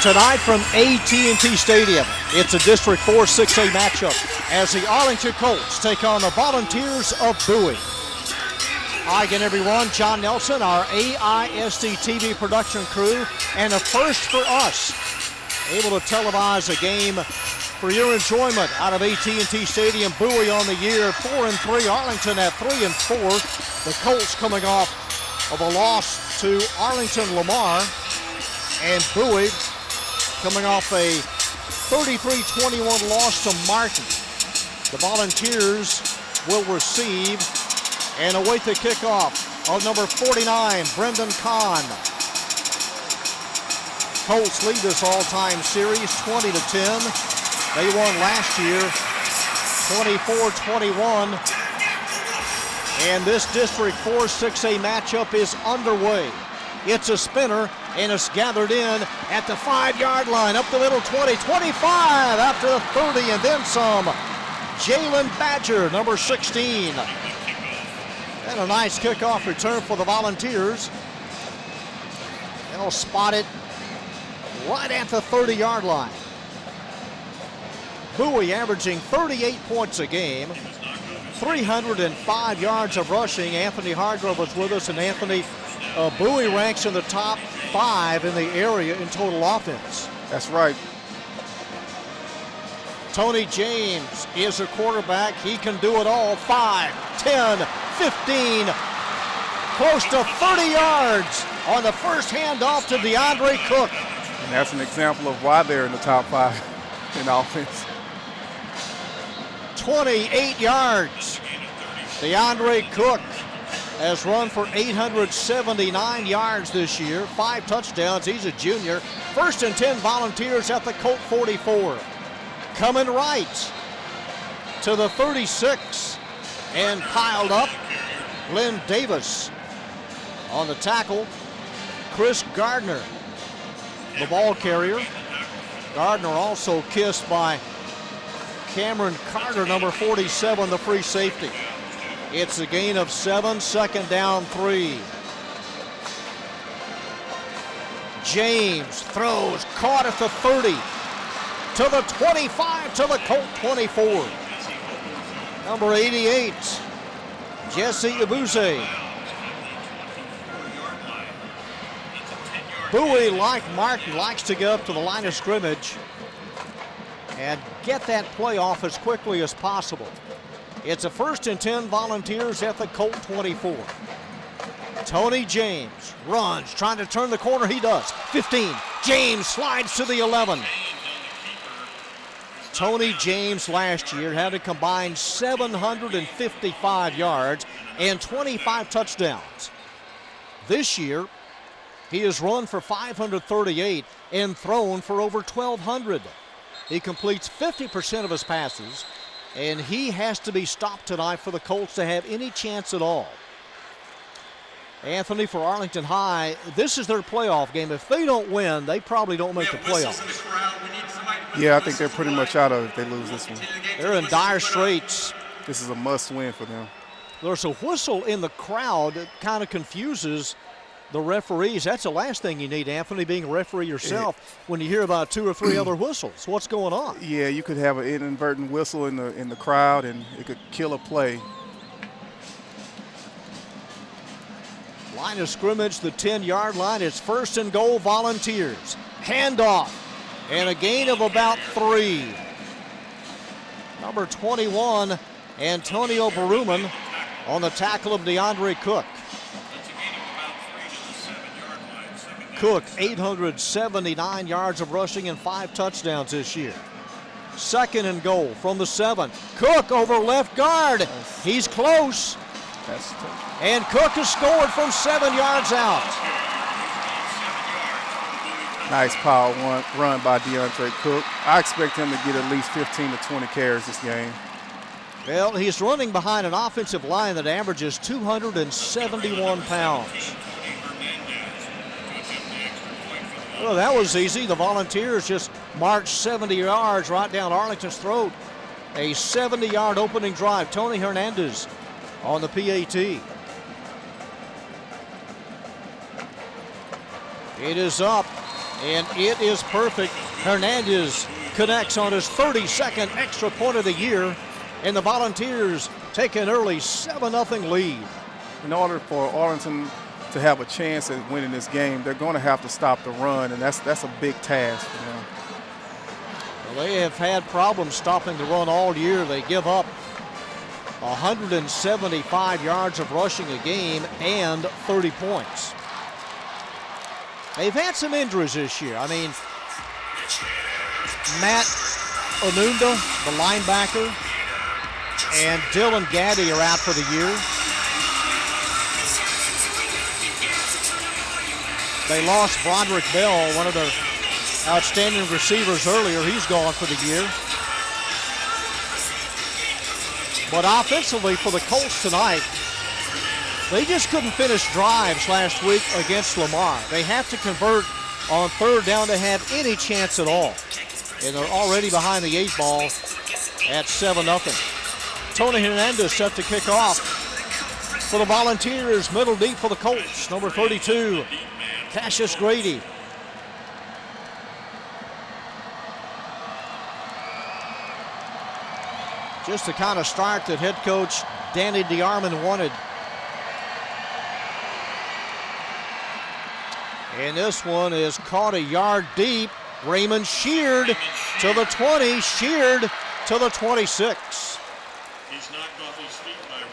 Tonight from AT&T Stadium, it's a District 4 6A matchup as the Arlington Colts take on the Volunteers of Bowie. Hi again, everyone. John Nelson, our AISD-TV production crew, and a first for us, able to televise a game for your enjoyment out of AT&T Stadium. Bowie on the year 4-3, Arlington at 3-4. The Colts coming off of a loss to Arlington Lamar, and Bowie coming off a 33-21 loss to Martin. The Volunteers will receive and await the kickoff of number 49, Brendan Kahn. Colts lead this all-time series 20-10. They won last year 24-21. And this District 4 6A matchup is underway. It's a spinner, and it's gathered in at the 5-yard line, up the middle, 20, 25, after the 30, and then some. Jalen Badger, number 16. And a nice kickoff return for the Volunteers. They'll spot it right at the 30-yard line. Bowie averaging 38 points a game, 305 yards of rushing. Anthony Hargrove was with us, and Anthony, Bowie ranks in the top 5 in the area in total offense. That's right. Tony James is a quarterback. He can do it all. 5, 10, 15, close to 30 yards on the first handoff to DeAndre Cook. And that's an example of why they're in the top 5 in offense. 28 yards. DeAndre Cook has run for 879 yards this year, 5 touchdowns. He's a junior. 1st and 10 Volunteers at the Colt 44. Coming right to the 36 and piled up. Glenn Davis on the tackle. Chris Gardner, the ball carrier. Gardner also kissed by Cameron Carter, number 47, the free safety. It's a gain of 7, 2nd down 3. James throws, caught at the 30, to the 25, to the Colt 24. Number 88, Jesse Ibuze. Bowie, like Martin, likes to get up to the line of scrimmage and get that play off as quickly as possible. It's a 1st and 10 Volunteers at the Colt 24. Tony James runs, trying to turn the corner. He does. 15. James slides to the 11. Tony James last year had a combined 755 yards and 25 touchdowns. This year, he has run for 538 and thrown for over 1,200. He completes 50% of his passes, and he has to be stopped tonight for the Colts to have any chance at all. Anthony, for Arlington High, this is their playoff game. If they don't win, they probably don't make the playoffs. Yeah, I think they're pretty much out of it if they lose this one. They're in dire straits. This is a must-win for them. There's a whistle in the crowd that kind of confuses the referees. That's the last thing you need, Anthony, being a referee yourself, when you hear about 2 or 3 other whistles. What's going on? Yeah, you could have an inadvertent whistle in the crowd, and it could kill a play. Line of scrimmage, the 10-yard line. It's 1st and goal, Volunteers. Handoff, and a gain of about 3. Number 21, Antonio Baruman, on the tackle of DeAndre Cook. Cook, 879 yards of rushing and 5 touchdowns this year. 2nd and goal from the 7. Cook over left guard. He's close. And Cook has scored from 7 yards out. Nice power run by DeAndre Cook. I expect him to get at least 15 to 20 carries this game. Well, he's running behind an offensive line that averages 271 pounds. Well, that was easy. The Volunteers just marched 70 yards right down Arlington's throat. A 70-yard opening drive. Tony Hernandez on the PAT. It is up, And it is perfect. Hernandez connects on his 32nd extra point of the year, and the Volunteers take an early 7-0 lead. In order for Arlington to have a chance at winning this game, they're going to have to stop the run, and that's a big task for them. Well, they have had problems stopping the run all year. They give up 175 yards of rushing a game and 30 points. They've had some injuries this year. I mean, Matt Onunda, the linebacker, and Dylan Gaddy are out for the year. They lost Broderick Bell, one of their outstanding receivers earlier. He's gone for the year. But offensively for the Colts tonight, they just couldn't finish drives last week against Lamar. They have to convert on third down to have any chance at all. And they're already behind the 8 ball at 7-0. Tony Hernandez set to kick off for the Volunteers. Middle deep for the Colts. Number 32, Cassius Grady. Just the kind of start that head coach Danny DeArmond wanted. And this one is caught a yard deep. Raymond sheared to the 20, sheared to the 26.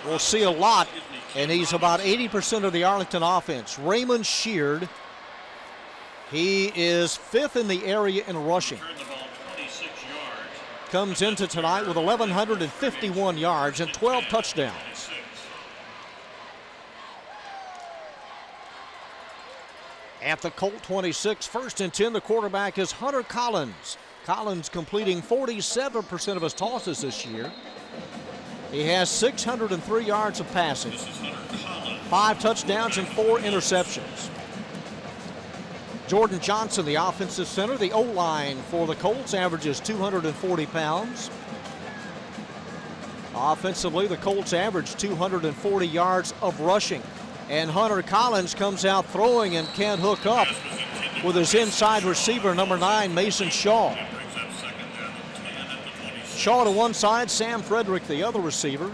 We'll see a lot, and he's about 80% of the Arlington offense. Raymond sheared. He is 5th in the area in rushing. Comes into tonight with 1,151 yards and 12 touchdowns. At the Colt 26, 1st and 10, the quarterback is Hunter Collins. Collins completing 47% of his tosses this year. He has 603 yards of passing, 5 touchdowns and 4 interceptions. Jordan Johnson, the offensive center, the O-line for the Colts, averages 240 pounds. Offensively, the Colts average 240 yards of rushing. And Hunter Collins comes out throwing and can't hook up with his inside receiver, number 9, Mason Shaw. Shaw to one side, Sam Frederick the other receiver.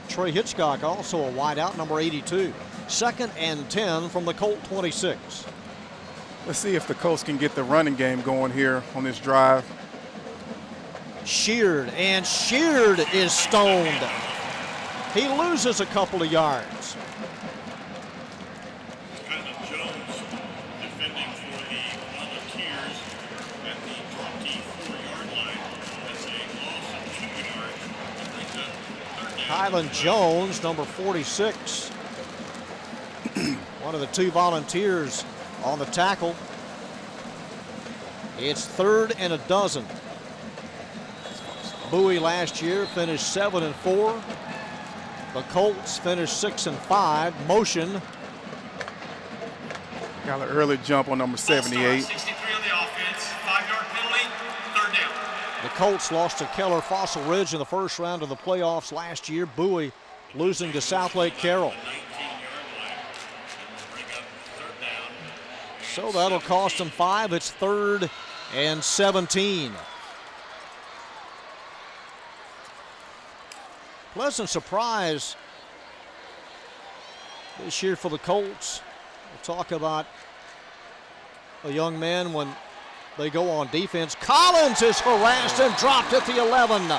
Trey Hitchcock also a wideout, number 82. 2nd and 10 from the Colt 26. Let's see if the Colts can get the running game going here on this drive. Sheared, and Sheared is stoned. He loses a couple of yards. Jones defending for the Volunteers at the 24-yard line. That's a loss of 2 yards. That brings up 3rd down. Kylan Jones, number 46. One of the 2 Volunteers on the tackle. It's 3rd and a dozen. Bowie last year finished 7-4. The Colts finished 6-5. Motion. Got an early jump on number 78. 63 on the offense. 5-yard penalty. 3rd down. The Colts lost to Keller Fossil Ridge in the first round of the playoffs last year. Bowie losing to South Lake Carroll. 19-yard line. Bring up 3rd down. So that'll cost them 5. It's 3rd and 17. Pleasant surprise this year for the Colts. We'll talk about a young man when they go on defense. Collins is harassed and dropped at the 11.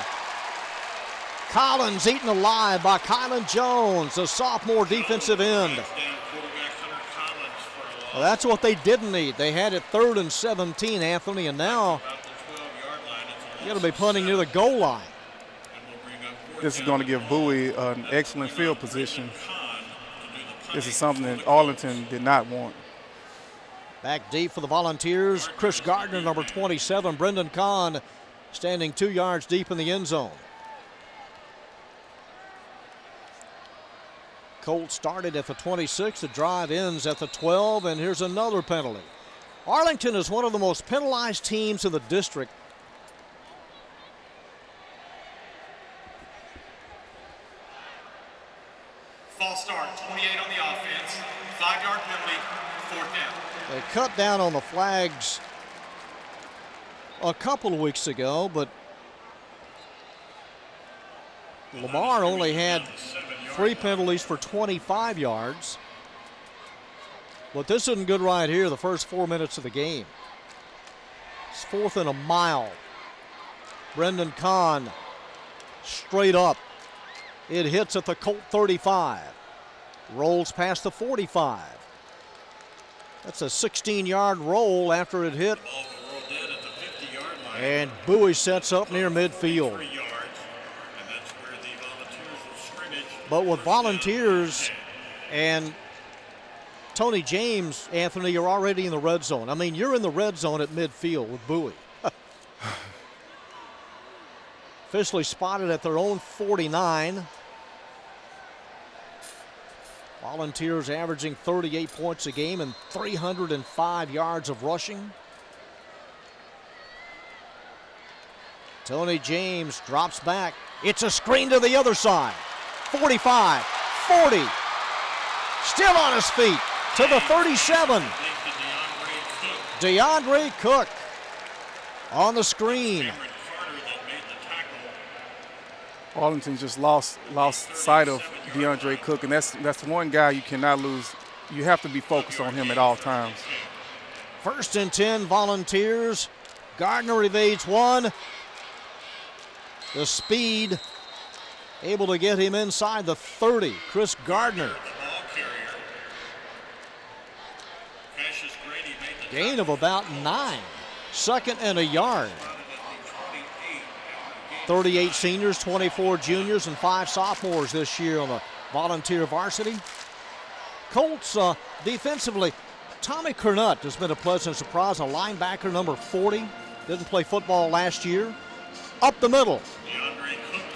Collins eaten alive by Kylan Jones, the sophomore defensive end. Well, that's what they didn't need. They had it 3rd and 17, Anthony, and now you got to be punting near the goal line. This is going to give Bowie an excellent field position. This is something that Arlington did not want. Back deep for the Volunteers, Chris Gardner, number 27. Brendan Kahn standing 2 yards deep in the end zone. Colts started at the 26. The drive ends at the 12, and here's another penalty. Arlington is one of the most penalized teams in the district. False start, 28 on the offense, 5-yard penalty, 4th down. They cut down on the flags a couple of weeks ago, but Lamar only had 3 penalties for 25 yards. But this isn't good right here, the first 4 minutes of the game. It's 4th and a mile. Brendan Kahn straight up. It hits at the Colt 35. Rolls past the 45. That's a 16-yard roll after it hit. And Bowie sets up near midfield. But with Volunteers and Tony James, Anthony, you're already in the red zone. I mean, you're in the red zone at midfield with Bowie. Officially spotted at their own 49. Volunteers averaging 38 points a game and 305 yards of rushing. Tony James drops back. It's a screen to the other side. 45, 40. Still on his feet to the 37. DeAndre Cook on the screen. Arlington just lost sight of DeAndre Cook, and that's one guy you cannot lose. You have to be focused on him at all times. 1st and 10 Volunteers. Gardner evades one. The speed able to get him inside the 30. Chris Gardner. Gain of about 9. 2nd and a yard. 38 seniors, 24 juniors, and 5 sophomores this year on the Volunteer varsity. Colts defensively, Tommy Kernut has been a pleasant surprise, a linebacker, number 40. Didn't play football last year. Up the middle.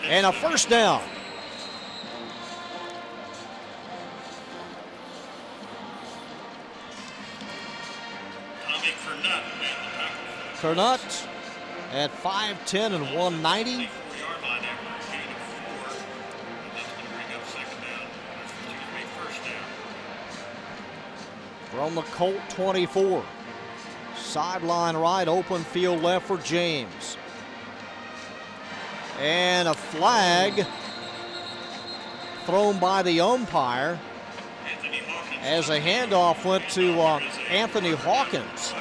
And a first down. Kernut at 5'10" and 190. From the Colt 24. Sideline right, open field left for James. And a flag thrown by the umpire as a handoff went to Anthony Hawkins.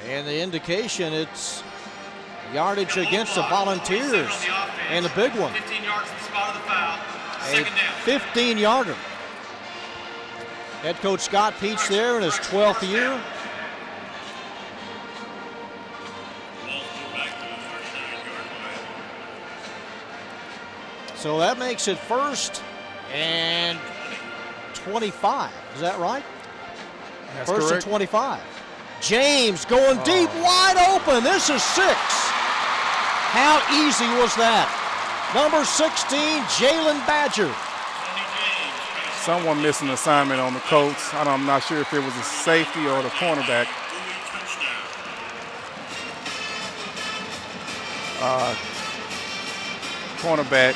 And the indication, it's yardage against the Volunteers. And a big one. 15 yards from the spot of the foul. A 15-yarder. Head coach Scott Peach there in his 12th year. So that makes it 1st and 25. Is that right? That's 1st correct. and 25. James going deep, wide open. This is 6. How easy was that? Number 16, Jalen Badger. Someone missed an assignment on the Colts. I'm not sure if it was a safety or the cornerback. Cornerback.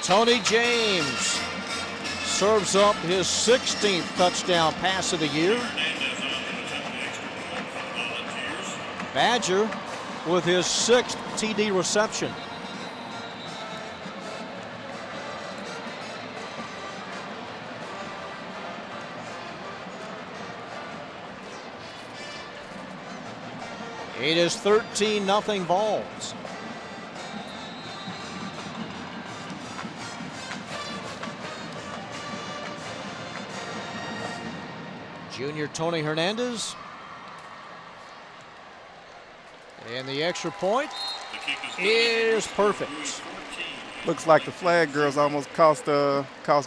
Tony James serves up his 16th touchdown pass of the year. Badger with his 6th TD reception. It is 13-0 Vols. Junior Tony Hernandez. And the extra point is perfect. Looks like the flag girls almost cost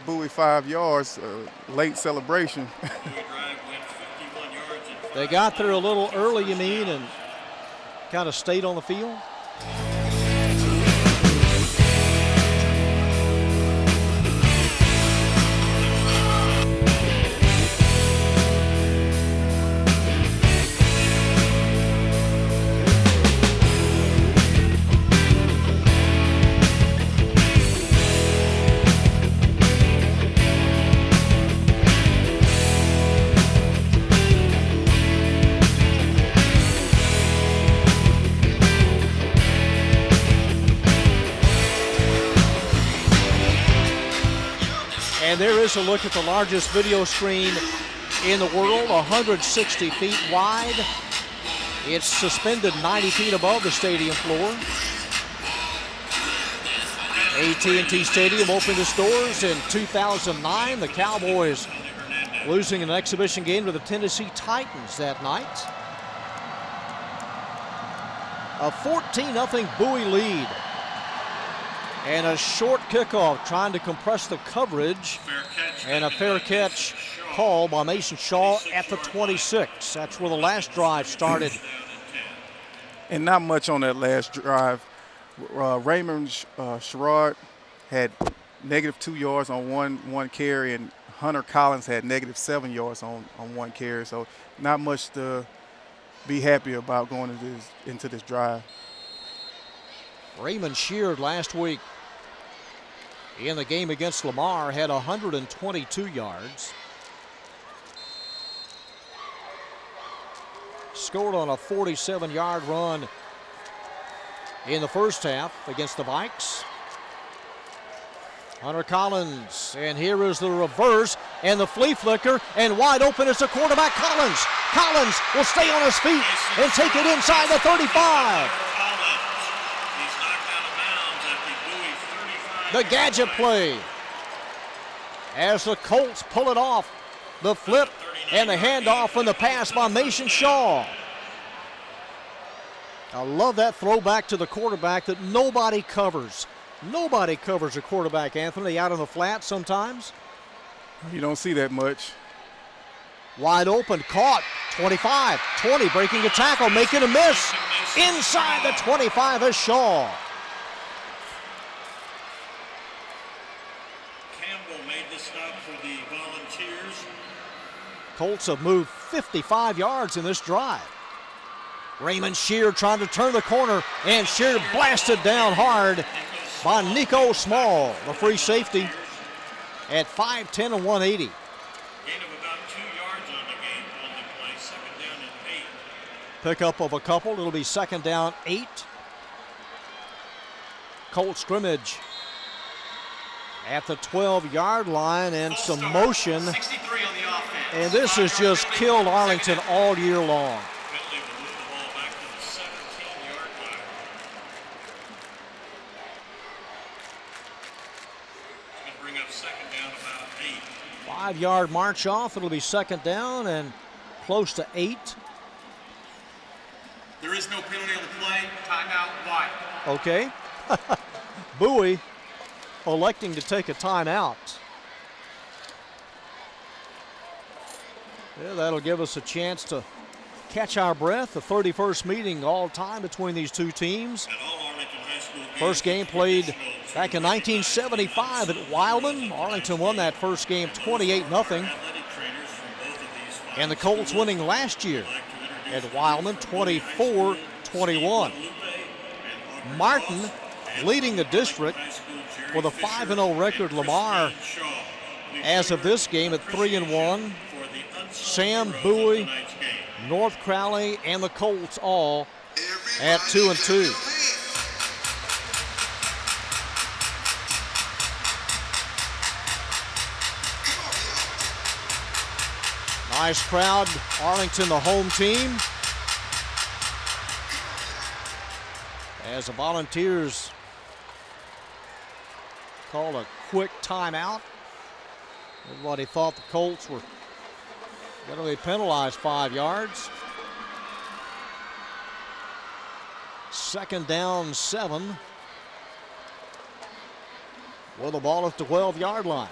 Bowie 5 yards. Late celebration. They got there a little early, you mean, and kind of stayed on the field? And there is a look at the largest video screen in the world, 160 feet wide. It's suspended 90 feet above the stadium floor. AT&T Stadium opened its doors in 2009. The Cowboys losing an exhibition game to the Tennessee Titans that night. A 14-0 Bowie lead. And a short kickoff trying to compress the coverage. And a fair catch call by Mason Shaw at the 26. That's where the last drive started. And not much on that last drive. Raymond Sherrod had -2 yards on one carry, and Hunter Collins had -7 yards on one carry. So not much to be happy about going into this drive. Raymond Sheard last week in the game against Lamar had 122 yards. Scored on a 47-yard run in the first half against the Vikes. Hunter Collins, and here is the reverse, and the flea flicker, and wide open is the quarterback, Collins. Collins will stay on his feet and take it inside the 35. The gadget play as the Colts pull it off. The flip and the handoff and the pass by Mason Shaw. I love that throwback to the quarterback that nobody covers. Nobody covers a quarterback, Anthony, out on the flat sometimes. You don't see that much. Wide open, caught, 25, 20, breaking a tackle, making a miss. Inside the 25 is Shaw. Campbell made the stop for the Volunteers. Colts have moved 55 yards in this drive. Raymond Sheard trying to turn the corner, and Sheard blasted down hard by Nico Small, the free safety, at 5'10" and 180. Gain of about 2 yards on the game on the play, 2nd down and 8. Pickup of a couple, it'll be 2nd down, 8. Colt scrimmage at the 12-yard line, and some motion. 63 on the offense. And this has just killed Arlington all year long. Bentley will move the ball back to the 17-yard line. It's going to bring up 2nd down about 8. 5-yard march off, it'll be 2nd down and close to 8. There is no penalty on the play. Timeout, White. Okay. Bowie electing to take a timeout. Yeah, that'll give us a chance to catch our breath. The 31st meeting all time between these two teams. First game played back in 1975 at Wildman. Arlington won that first game 28-0. And the Colts winning last year at Wildman 24-21. Martin leading the district with a 5-0 record. Lamar, as of this game, at 3-1. Sam, Bowie, North Crowley, and the Colts all at 2-2. Nice crowd. Arlington, the home team. As the Volunteers called a quick timeout. Everybody thought the Colts were going to be penalized 5 yards. 2nd down, 7. With the ball at the 12-yard line.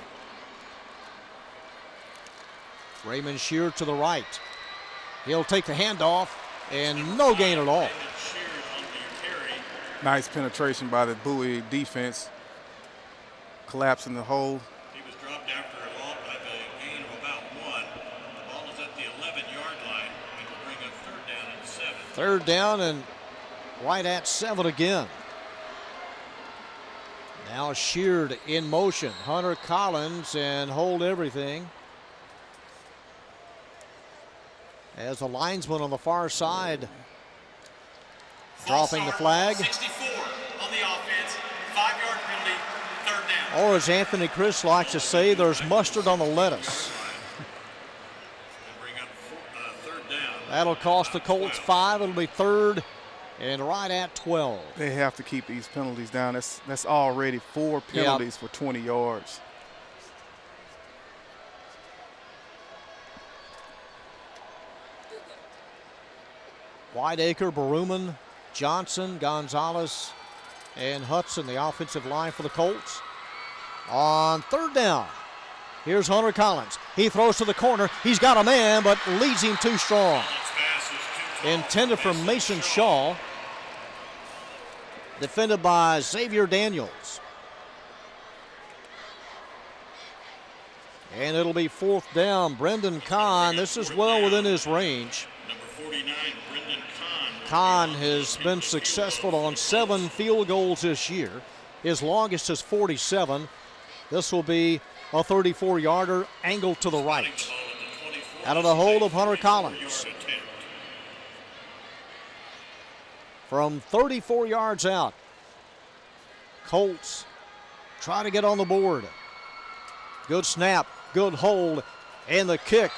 Raymond Sheard to the right. He'll take the handoff, and no gain at all. Nice penetration by the Bowie defense, collapsing the hole. He was dropped after a long by the gain of about 1. The ball is at the 11-yard line. It will bring up 3rd down and 7. 3rd down and right at 7 again. Now Sheard in motion. Hunter Collins, and hold everything. As the linesman on the far side dropping the flag. 64 on the offense, 5-yard penalty, 3rd down. Or as Anthony Chris likes to say, there's mustard on the lettuce. Bring up third down. That'll cost the Colts 5. It'll be 3rd and right at 12. They have to keep these penalties down. That's already 4 penalties for 20 yards. Whiteacre, Baruman, Johnson, Gonzalez, and Hudson, the offensive line for the Colts. On 3rd down, here's Hunter Collins. He throws to the corner. He's got a man, but leads him too strong. Intended for Mason Shaw. Defended by Xavier Daniels. And it'll be 4th down. Brendan Kahn, this is well within his range. Number 49, Brendan Kahn. Kahn has been successful on 7 field goals this year. His longest is 47. This will be a 34-yarder angled to the right. Out of the hold of Hunter Collins. From 34 yards out, Colts try to get on the board. Good snap, good hold, and the kick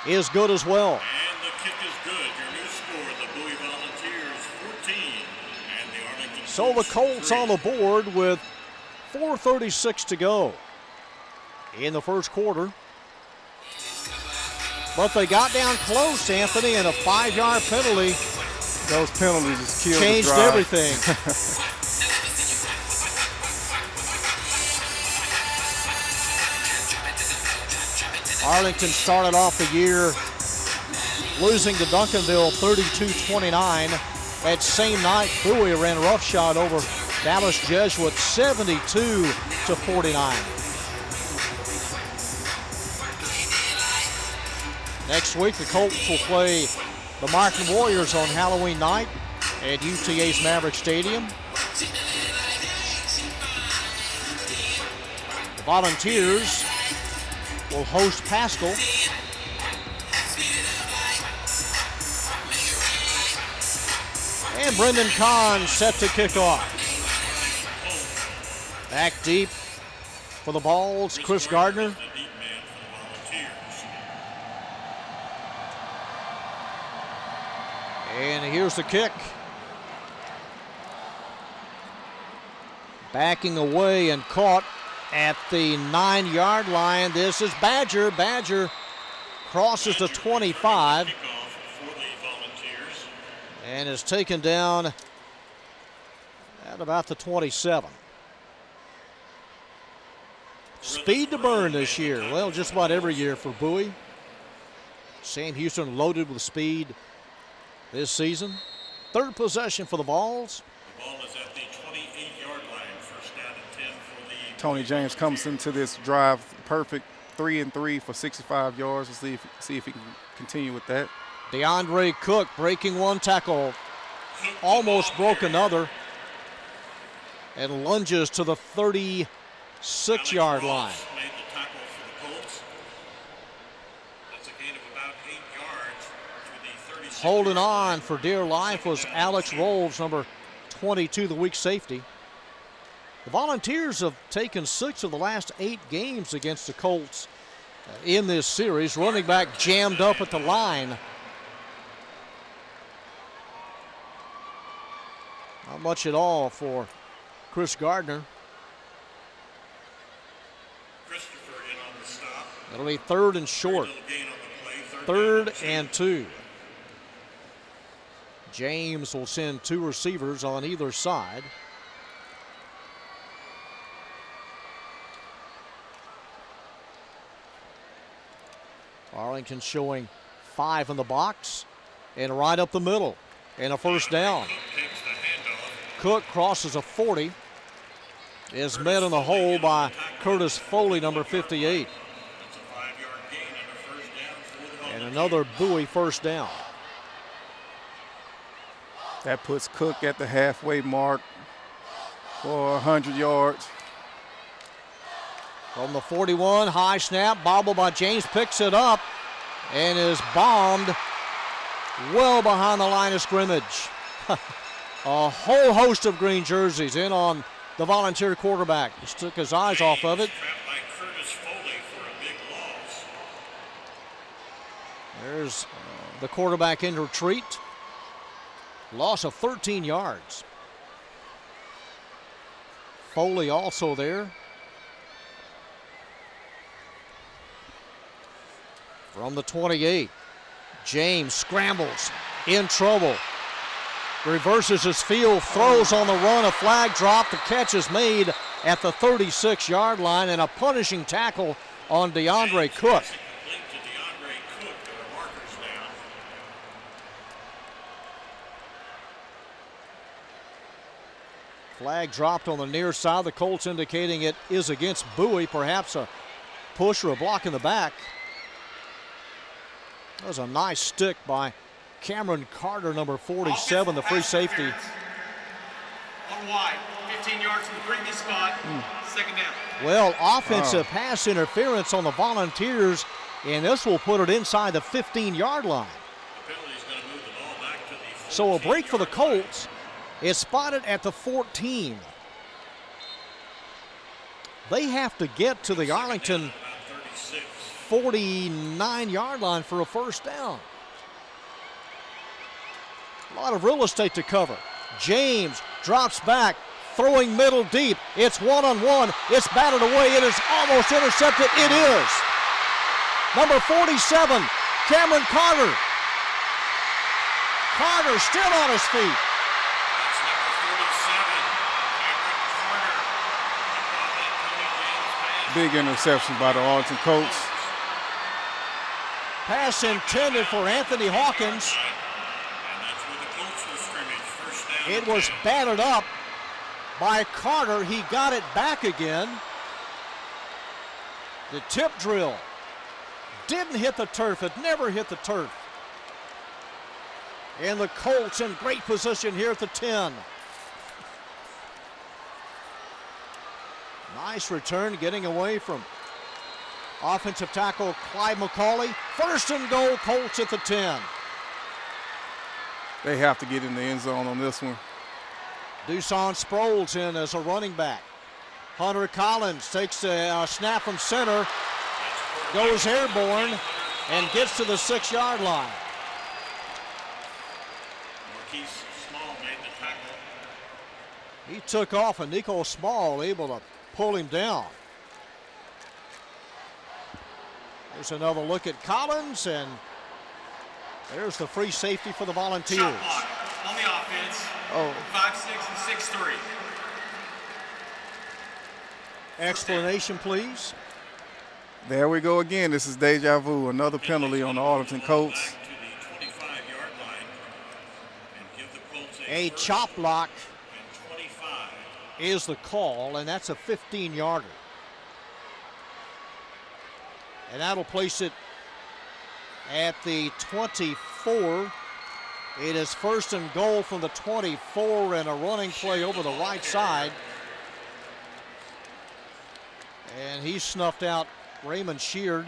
is good as well. And the kick is good. Your new score, the Bowie Volunteers 14 and the Arlington So the Colts 3. on the board with 4:36 to go in the first quarter. But they got down close, Anthony, and a 5-yard penalty Those penalties just killed changed the drive. everything. Arlington started off the year losing to Duncanville 32-29. That same night, Bowie ran roughshod over Dallas Jesuit 72-49. Next week, the Colts will play the Markham Warriors on Halloween night at UTA's Maverick Stadium. The Volunteers will host Pascal. And Brendan Kahn set to kick off. Back deep for the Balls, Chris Gardner. The deep man for the Volunteers. And here's the kick. Backing away and caught at the 9-yard line. This is Badger. Badger crosses the 25 Kickoff for the Volunteers. and is taken down at about the 27. Speed to burn this year. Well, just about every year for Bowie. Sam Houston loaded with speed this season. 3rd possession for the Vols. The ball is at the 28-yard line. First down and 10 for the Tony James comes into this drive perfect, 3 and 3 for 65 yards. Let's see if he can continue with that. DeAndre Cook breaking one tackle, almost broke another, and lunges to the 36-yard line. made the tackle for the Colts. That's a gain of about 8 yards to the 36. Holding on for dear life was Alex Rolves, number 22, the weak safety. The Volunteers have taken 6 of the last 8 games against the Colts in this series. Running back jammed up at the line. Not much at all for Chris Gardner. Christopher in on the stop. It'll be 3rd and short. Little gain on the play. 3rd and 2. James will send 2 receivers on either side. Arlington showing 5 in the box and right up the middle and a first down. Takes the handoff. Cook crosses a 40. Is met in the hole by Curtis Foley, number 58. That's a 5-yard gain and a first down for the And Volunteers. another Bowie first down. That puts Cook at the halfway mark for 100 yards. From the 41, high snap, bobble by James, picks it up and is bombed well behind the line of scrimmage. A whole host of green jerseys in on the Volunteer quarterback. Just took his eyes off of it. Trapped by Curtis Foley for a big loss. There's the quarterback in retreat. Loss of 13 yards. Foley also there. From the 28, James scrambles, in trouble. Reverses his field, throws on the run, a flag drop. The catch is made at the 36-yard line, and a punishing tackle on DeAndre Cook. Flag dropped on the near side. The Colts indicating it is against Bowie, perhaps a push or a block in the back. That was a nice stick by Cameron Carter, number 47, the free safety. On wide, 15 yards from the previous spot, second down. Well, offensive pass interference on the Volunteers, and this will put it inside the 15-yard line. The penalty's going to move the ball back to the So a break for the Colts. Is spotted at the 14. They have to get to the Arlington 49-yard line for a first down. A lot of real estate to cover. James drops back, throwing middle deep. It's one-on-one. It's batted away. It is almost intercepted. It is. Number 47, Cameron Carter. Carter still on his feet. Big interception by the Arlington Colts. Pass intended for Anthony Hawkins. It was batted up by Carter. He got it back again. The tip drill didn't hit the turf. It never hit the turf. And the Colts in great position here at the 10. Nice return, getting away from offensive tackle Clyde McCauley. First and goal, Colts at the 10. They have to get in the end zone on this one. Dusan Sproles in as a running back. Hunter Collins takes a snap from center, goes airborne, and gets to the 6-yard line. Marquise Small made the tackle. He took off, and Nico Small able to pull him down. There's another look at Collins, and there's the free safety for the Volunteers. Shot block on the offense. 5'6" and 6'3". Explanation, please. There we go again. This is deja vu. Another penalty on the Arlington Colts. A chop block is the call, and that's a 15-yarder. And that'll place it at the 24. It is first and goal from the 24, and a running play over the right side. And he snuffed out Raymond Sheard.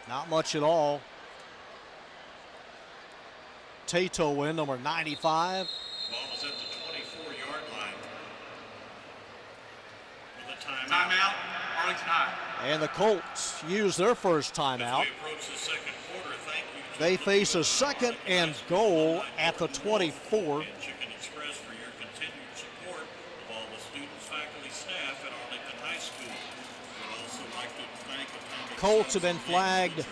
Not much at all. Tato in, number 95. Ball is at the 24-yard line. With a Timeout, Arlington High. And the Colts use their first timeout. They face a second and goal at the 24. Chicken Express for your continued support of all the students, faculty, staff at Arlington High School. We'd also like to thank the Colts have been flagged.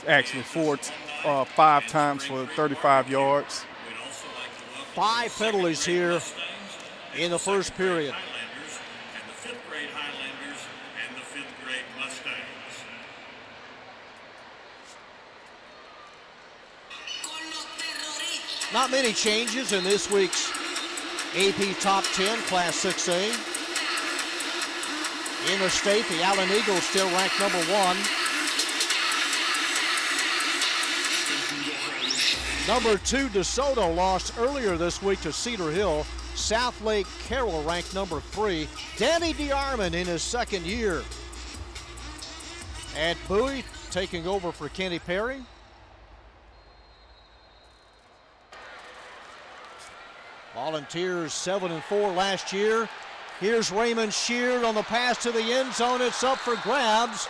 Actually, 5 times for 35 yards. 5 penalties here in the first period. Highlanders and the 5th grade Highlanders and the 5th grade Mustangs. Not many changes in this week's AP Top 10, Class 6A. In the state, the Allen Eagles still ranked number 1. Number 2, DeSoto lost earlier this week to Cedar Hill. South Lake Carroll ranked number 3. Danny DeArmond in his second year at Bowie, taking over for Kenny Perry. Volunteers 7-4 last year. Here's Raymond Sheard on the pass to the end zone. It's up for grabs.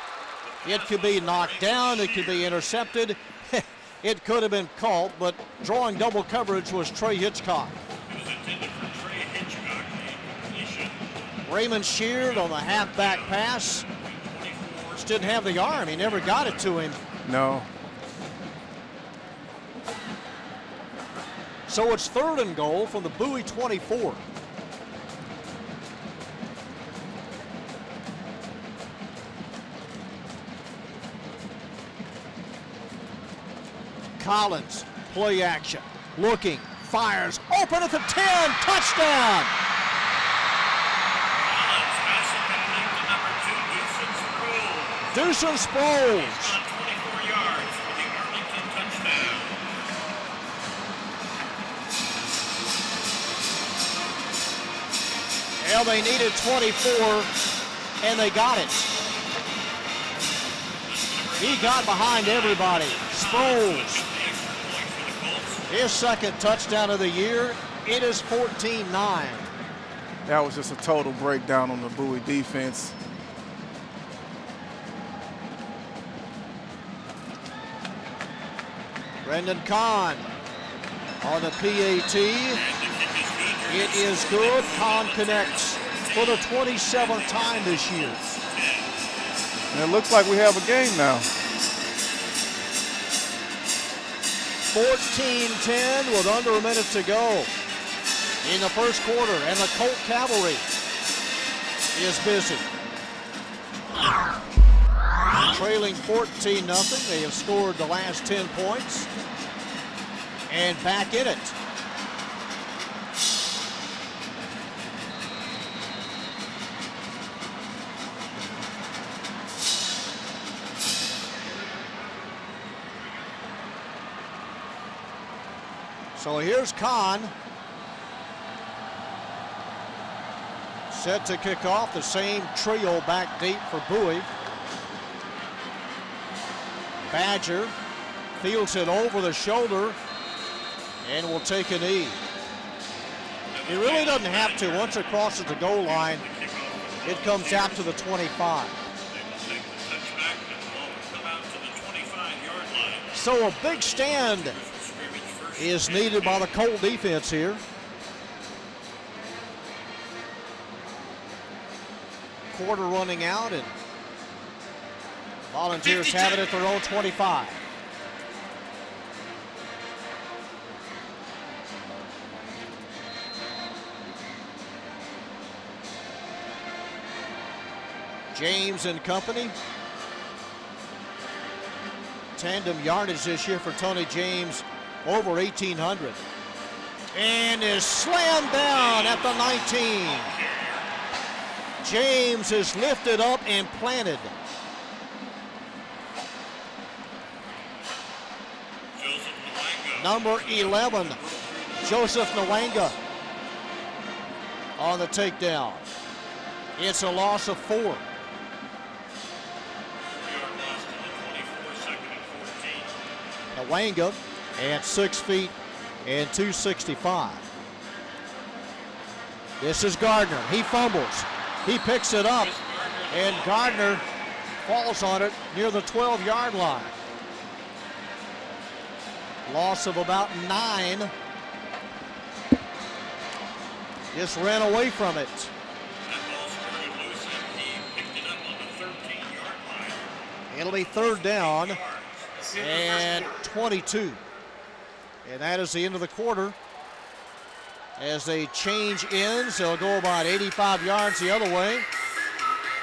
It could be knocked down. It could be intercepted. It could have been caught, but drawing double coverage was Trey Hitchcock. It was intended for Trey Hitchcock, the completion. Raymond Sheard on the halfback pass. Just didn't have the arm. He never got it to him. No. So it's 3rd and goal from the Bowie 24. Collins, play action, looking, fires, open at the 10, touchdown! Collins passing complete to number 2, Deucen Sproles. Deucen Sproles. On 24 yards for the Arlington touchdown. Well, they needed 24, and they got it. He got behind everybody. Sproles, his 2nd touchdown of the year. It is 14-9. That was just a total breakdown on the Bowie defense. Brendan Kahn on the PAT. It is good. Kahn connects for the 27th time this year. And it looks like we have a game now. 14-10 with under a minute to go in the first quarter, and the Colt Cavalry is busy. Trailing 14-0. They have scored the last 10 points and back in it. So here's Kahn, set to kick off. The same trio back deep for Bowie. Badger fields it over the shoulder and will take a knee. He really doesn't have to. Once it crosses the goal line, it comes out to the 25. So a big stand is needed by the Colt defense here. Quarter running out, and Volunteers have it at their own 25. James and company. Tandem yardage this year for Tony James, over 1,800. And is slammed down at the 19. James is lifted up and planted. Number 11, Joseph Nwanga on the takedown. It's a loss of 4. Nwanga at 6 feet and 265. This is Gardner. He fumbles. He picks it up, and Gardner falls on it near the 12-yard line. Loss of about 9. Just ran away from it. That ball started loose, and he picked it up on the 13-yard line. It'll be 3rd down and 22. And that is the end of the quarter. As they change ends, they'll go about 85 yards the other way.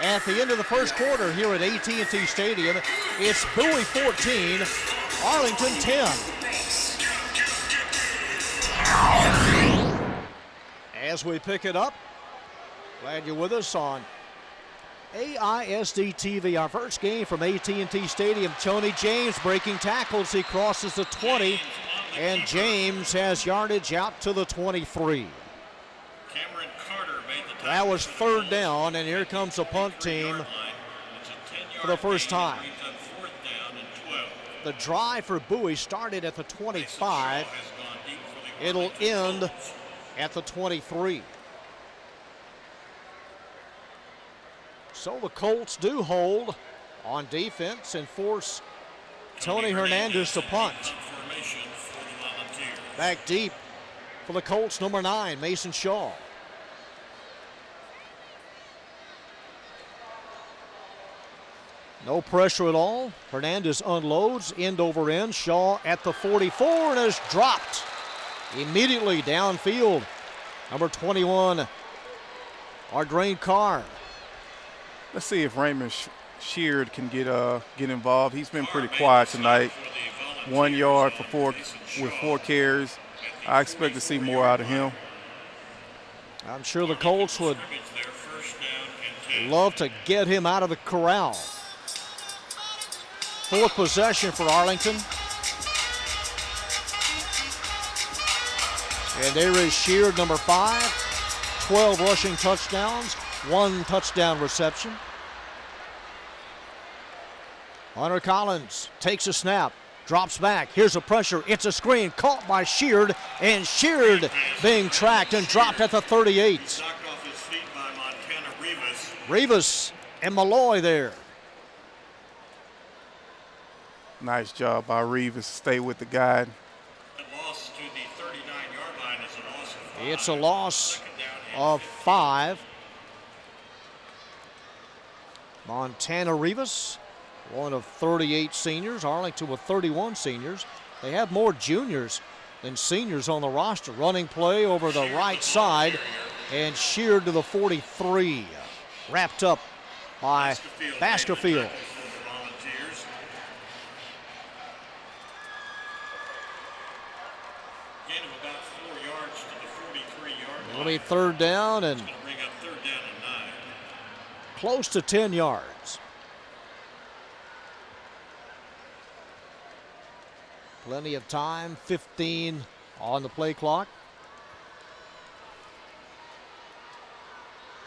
At the end of the first quarter here at AT&T Stadium, it's Bowie 14, Arlington 10. As we pick it up, glad you're with us on AISD-TV, our first game from AT&T Stadium. Tony James breaking tackles. He crosses the 20, and James has yardage out to the 23. Cameron Carter made the That was 3rd down, and here comes the punt team for the first time. The drive for Bowie started at the 25. It'll end at the 23. So the Colts do hold on defense and force Tony Hernandez to punt. Back deep for the Colts, number 9, Mason Shaw. No pressure at all. Hernandez unloads, end over end. Shaw at the 44 and is dropped immediately downfield. Number 21, Ardrain Carr. Let's see if Raymond Sheard can get involved. He's been pretty quiet tonight. 1 yard with 4 carries. I expect to see more out of him. I'm sure the Colts would love to get him out of the corral. 4th possession for Arlington. And there is Sheard, number 5. 12 rushing touchdowns, 1 touchdown reception. Hunter Collins takes a snap, drops back. Here's a pressure. It's a screen caught by Sheard, and Sheard being tracked and dropped at the 38. Knocked off his feet by Montana Rivas. Rivas and Malloy there. Nice job by Rivas. Stay with the guy. Loss to the 39-yard line is a loss of 5. It's a loss of 5. Montana Rivas, one of 38 seniors. Arlington with 31 seniors. They have more juniors than seniors on the roster. Running play over the right side, and Sheard to the 43. Wrapped up by Baskerville. Gain of about 4 yards to the 43-yard line. It'll be 3rd down and It's going to bring up 3rd down and 9. close to 10 yards. Plenty of time, 15 on the play clock.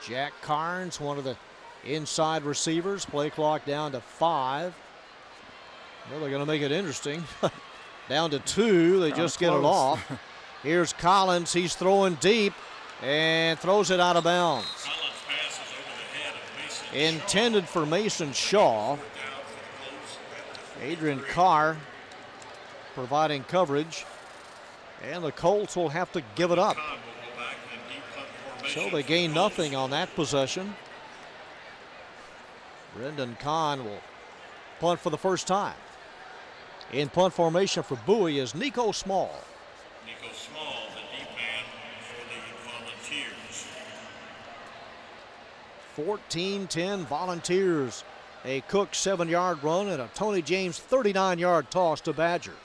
Jack Carnes, one of the inside receivers. Play clock down to 5. Well, they're going to make it interesting. Down to 2, they just get it off. Here's Collins, he's throwing deep and throws it out of bounds. Collins passes over the head of Mason Intended for Mason Shaw. Adrian Carr providing coverage, and the Colts will have to give it up. So they gain nothing on that possession. Brendan Kahn will punt for the first time. In punt formation for Bowie is Nico Small. Nico Small, the deep man for the Volunteers. 14-10 Volunteers. A Cook 7-yard run and a Tony James 39-yard toss to Badger.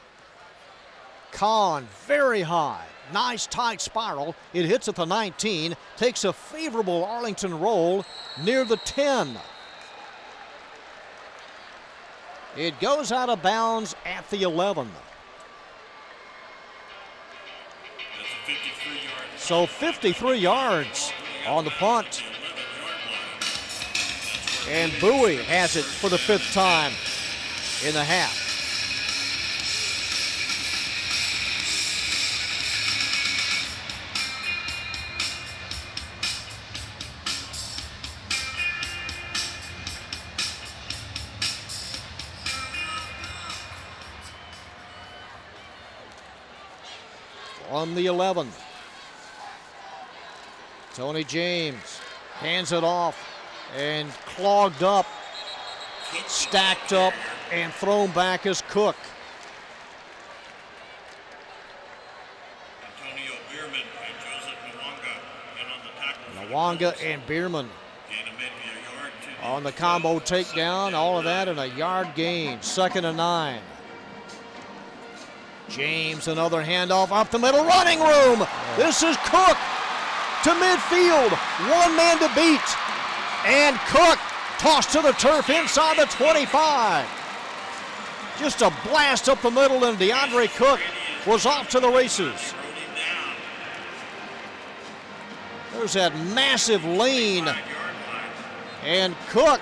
Kahn very high. Nice tight spiral. It hits at the 19. Takes a favorable Arlington roll near the 10. It goes out of bounds at the 11. That's a 53-yard. So 53 yards on the punt. And Bowie has it for the 5th time in the half. On the 11. Tony James hands it off and clogged up, stacked up, and thrown back as Cook. Antonio Bierman and Joseph Nwanga in on the tackle. Nwanga and Bierman Gain of maybe a yard to the on the combo takedown, all of that in a yard gain. 2nd and 9. James, another handoff up the middle, running room. This is Cook to midfield, 1 man to beat. And Cook tossed to the turf inside the 25. Just a blast up the middle, and DeAndre Cook was off to the races. There's that massive lane. And Cook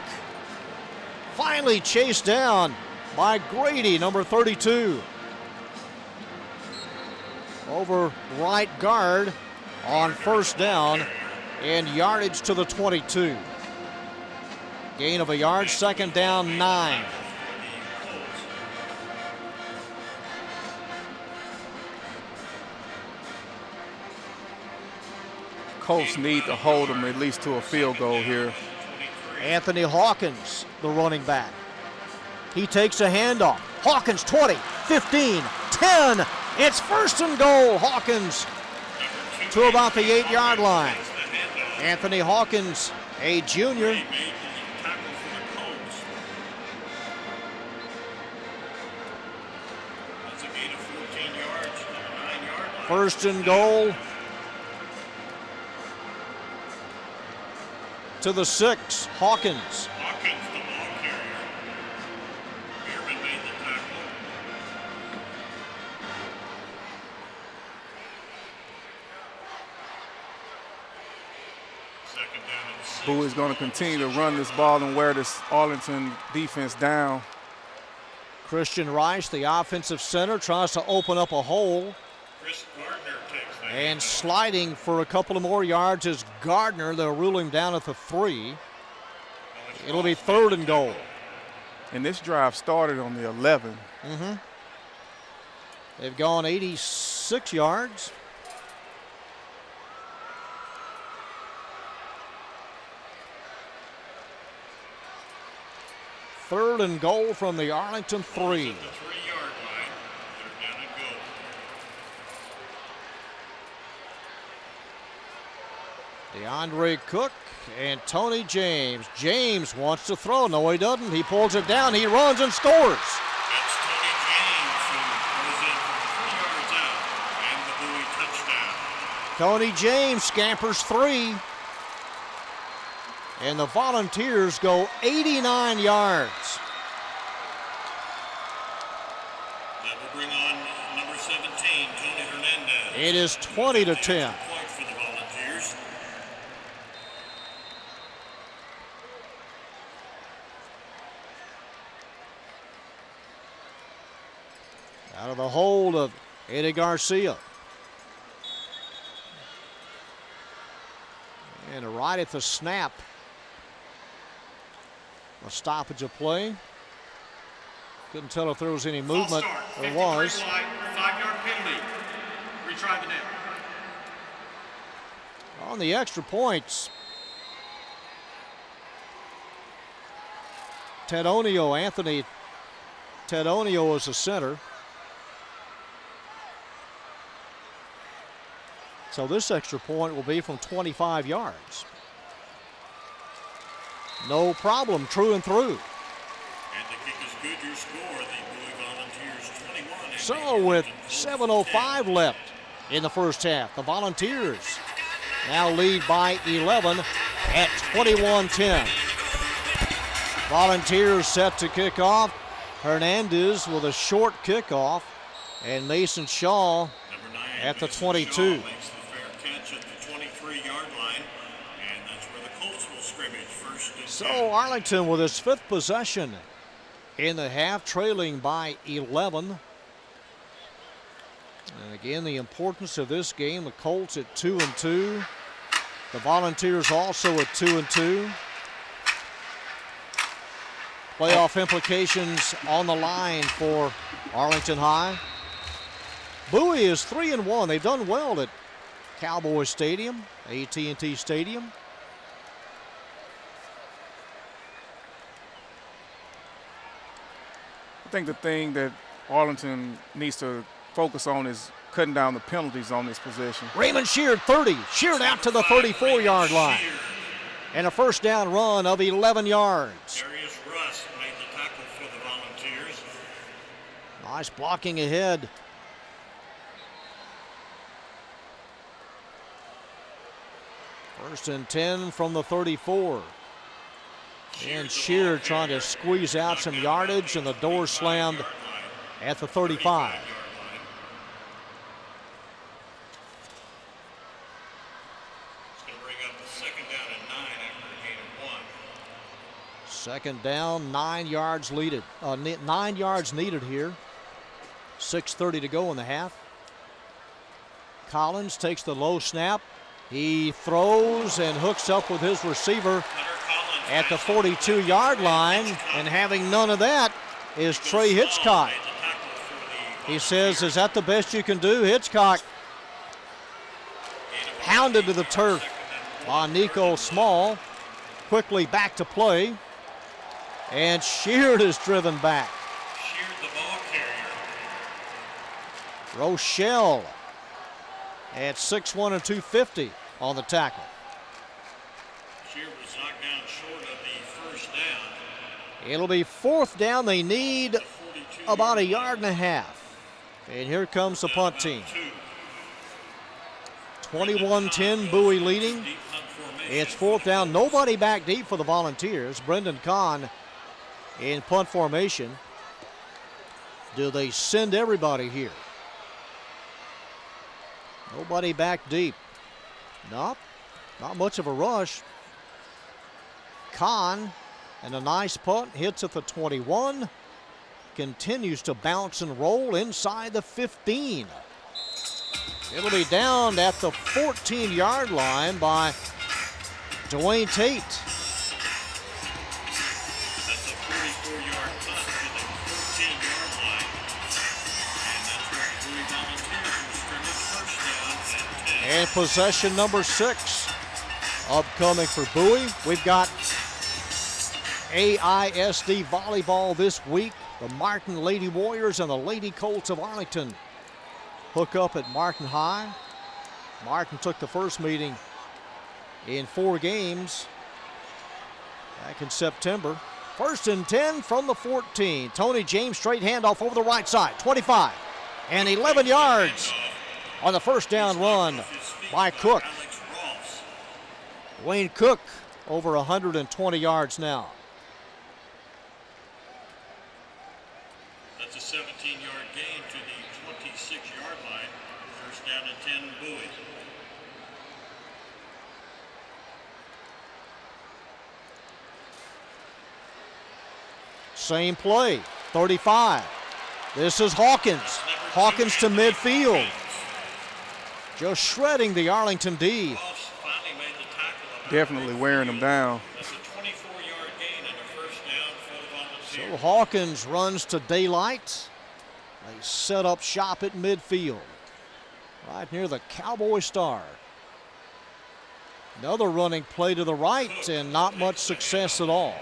finally chased down by Grady, number 32. Over right guard, on first down and yardage to the 22. Gain of a yard, second down, 9. Colts need to hold them at least to a field goal here. Anthony Hawkins, the running back. He takes a handoff. Hawkins, 20, 15, 10. It's first and goal. Hawkins to about the 8-yard line. Anthony Hawkins, a junior. First and goal to the 6, Hawkins. Hawkins, the ball carrier. Bierman made the tackle. Second down and 6. Bowie's going to continue to run this ball and wear this Arlington defense down. Christian Rice, the offensive center, tries to open up a hole. Chris Gardner takes that. And sliding for a couple of more yards is Gardner. They'll rule him down at the 3. It'll be third and goal. And this drive started on the 11. They've gone 86 yards. Third and goal from the Arlington 3. At the 3-yard line. They're down and go. DeAndre Cook and Tony James. James wants to throw. No, he doesn't. He pulls it down. He runs and scores. That's Tony James, who was in from 3 yards out, and the Bowie touchdown. Tony James scampers 3. And the Volunteers go 89 yards. That will bring on number 17, Tony Hernandez. It is 20-10. Point for the Volunteers. Out of the hold of Eddie Garcia. And right at the snap, a stoppage of play. Couldn't tell if there was any movement. There was. 5-yard penalty. Retry the net. On the extra points, Anthony Tedonio is the center. So this extra point will be from 25 yards. No problem, true and through. And the kick is good. Your score, the Bowie Volunteers 21. So with 7:05 left in the first half, the Volunteers now lead by 11 at 21-10. Volunteers set to kick off. Hernandez with a short kickoff, and Mason Shaw at the 22. Makes the fair catch at the 23-yard line, and that's where the Colts will scrimmage first and So 10. Arlington with his 5th possession in the half, trailing by 11. And again, the importance of this game, the Colts at 2-2. The Volunteers also at 2-2. Playoff implications on the line for Arlington High. Bowie is 3-1. They've done well at Cowboy Stadium, AT&T Stadium. I think the thing that Arlington needs to focus on is cutting down the penalties on this possession. Raymond Sheard, 30. Sheard out to the 34-yard line. And a first down run of 11 yards. Darius Russ made the tackle for the Volunteers. Nice blocking ahead. First and 10 from the 34. And Sheard trying to squeeze out some yardage, and the door slammed at the 35. It's going to bring up the second down and 9 after a gain of 1. Second down, 9 yards needed. 9 yards needed here. 6:30 to go in the half. Collins takes the low snap. He throws and hooks up with his receiver at the 42-yard line, and having none of that is Trey Hitchcock. He says, is that the best you can do? Hitchcock pounded to the turf by Nico Small. Quickly back to play, and Sheard is driven back. Sheared the ball carrier. Rochelle at 6'1" and 250 on the tackle. Sheared was knocked down short of the first down. It'll be 4th down. They need about a yard and a half. And here comes the punt team. 21-10, Bowie leading. It's 4th down. Nobody back deep for the Volunteers. Brendan Kahn in punt formation. Do they send everybody here? Nobody back deep. Nope, not much of a rush. Kahn, and a nice punt, hits at the 21. Continues to bounce and roll inside the 15. It'll be down at the 14-yard line by Dwayne Tate. That's a 44-yard punt to the 14-yard line. And that's where Bowie Volunteers will scrimmage first down at 10. And possession number 6 upcoming for Bowie. We've got AISD volleyball this week. The Martin Lady Warriors and the Lady Colts of Arlington hook up at Martin High. Martin took the first meeting in 4 games back in September. 1st and 10 from the 14. Tony James, straight handoff over the right side, 25 and 11 yards on the first down run by Cook. Wayne Cook over 120 yards now. That's a 17-yard gain to the 26-yard line. First down and 10, Bowie. Same play, 35. This is Hawkins. Hawkins to midfield. Just shredding the Arlington D. Finally made the tackle. Definitely wearing them down. That's a 24-yard gain and a first down for the Volunteers. So Hawkins runs to daylight. They set up shop at midfield, right near the Cowboy Star. Another running play to the right, and not much success at all.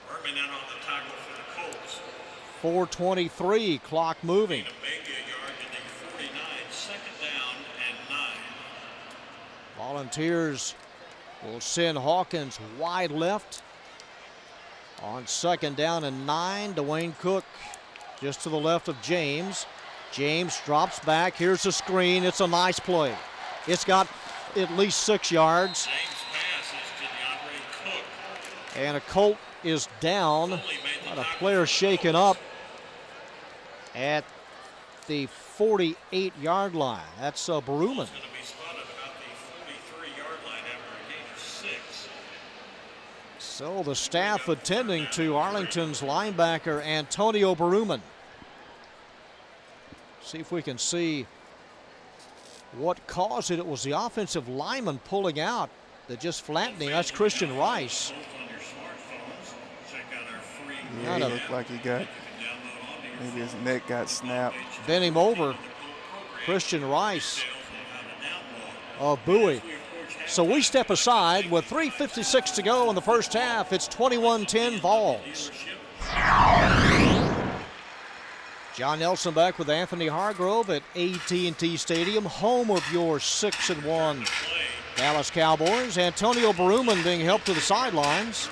Berman in on the tackle for the Colts. 4:23, clock moving. Maybe a yard to the 49, second down and 9. Volunteers will send Hawkins wide left. On second down and 9, Dwayne Cook just to the left of James. James drops back. Here's the screen. It's a nice play. It's got at least 6 yards. James' pass is to DeAndre Cook. And a Colt is down. Got a player shaken up at the 48-yard line. That's Baruman. Going to be spotted about the 43-yard line after a gain of 6. So the staff attending to Arlington's linebacker Antonio Baruman. See if we can see what caused it. It was the offensive lineman pulling out that just flattened him. That's Christian Rice. On your smartphones, check out our free Yeah, it looked like he got, maybe his neck got snapped. Bent him over. Christian Rice of Bowie. So we step aside with 3:56 to go in the first half. It's 21-10 Vols. John Nelson back with Anthony Hargrove at AT&T Stadium, home of your 6-1 Dallas Cowboys. Antonio Baruman being helped to the sidelines.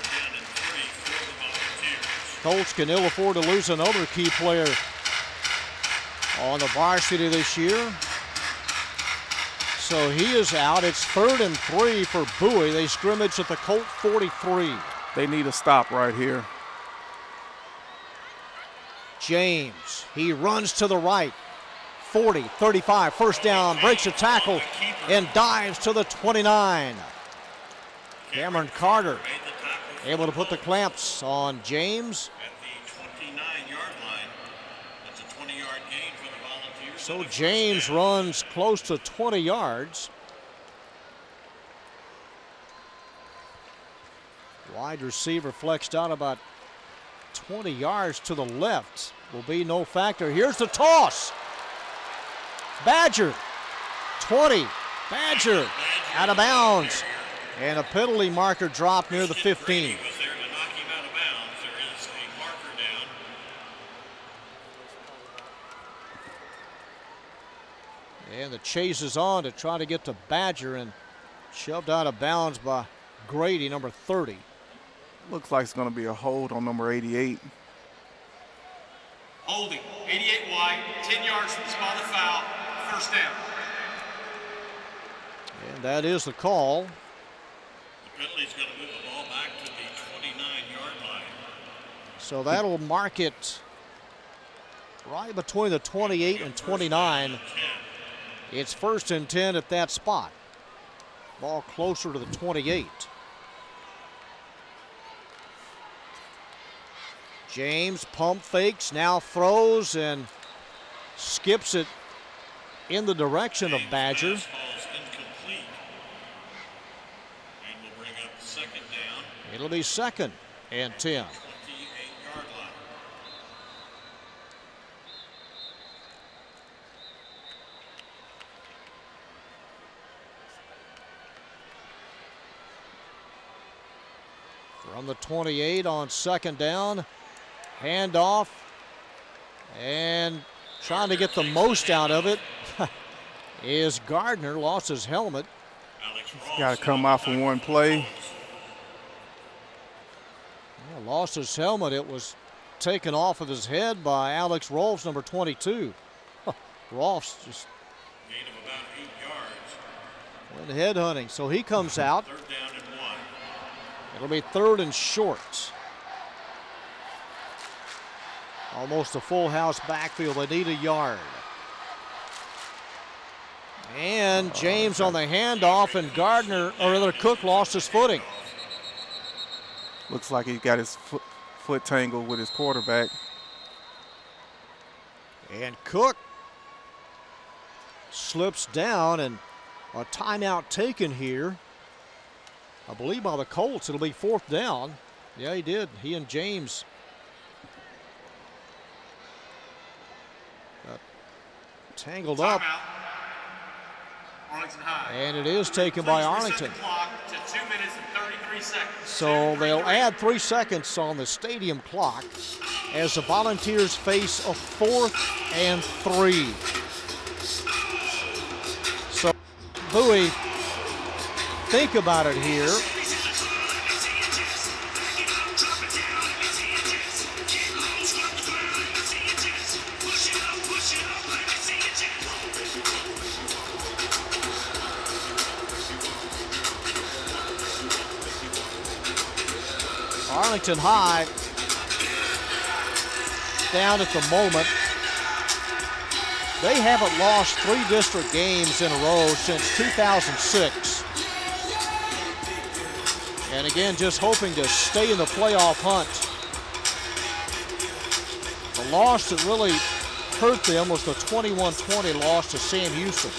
Colts can ill afford to lose another key player on the varsity this year. So he is out. It's 3rd and 3 for Bowie. They scrimmage at the Colt 43. They need a stop right here. James, he runs to the right. 40, 35, first down, breaks a tackle, and dives to the 29. Cameron Carter able to put the clamps on James. At the 29-yard line, that's a 20-yard gain So James runs close to 20 yards. Wide receiver flexed out about 20 yards to the left. Will be no factor. Here's the toss. Badger, 20. Badger out of bounds. And a penalty marker dropped near the 15. And the chase is on to try to get to Badger, and shoved out of bounds by Grady, number 30. Looks like it's going to be a hold on number 88. Holding, 88 wide, 10 yards from the spot of foul, first down. And that is the call. The penalty's going to move the ball back to the 29-yard line. So that'll mark it right between the 28 and 29. It's 1st and 10 at that spot. Ball closer to the 28. James pump fakes, now throws and skips it in the direction of Badger. It'll be 2nd and 10. From the 28 on 2nd down, handoff, and trying to get the most out of it is Gardner. Lost his helmet. Got to come out for one play. Yeah, lost his helmet. It was taken off of his head by Alex Rolfs, number 22. Rolfs just gain of about 8 yards. went head hunting. So he comes out. 3rd down and 1. It'll be 3rd and short. Almost a full house backfield. They need a yard. And James on the handoff, and Gardner, or rather Cook, lost his footing. Looks like he got his foot tangled with his quarterback. And Cook slips down, and a timeout taken here, I believe by the Colts. It'll be 4th down. Yeah, he did. He and James got tangled up. Timeout. Arlington High. And it is taken by Arlington. Reset the clock to 2 minutes and 33 seconds. So they'll add 3 seconds on the stadium clock as the Volunteers face a 4th and 3. So Bowie, think about it here. Arlington High down at the moment. They haven't lost 3 district games in a row since 2006. And again, just hoping to stay in the playoff hunt. The loss that really hurt them was the 21-20 loss to Sam Houston.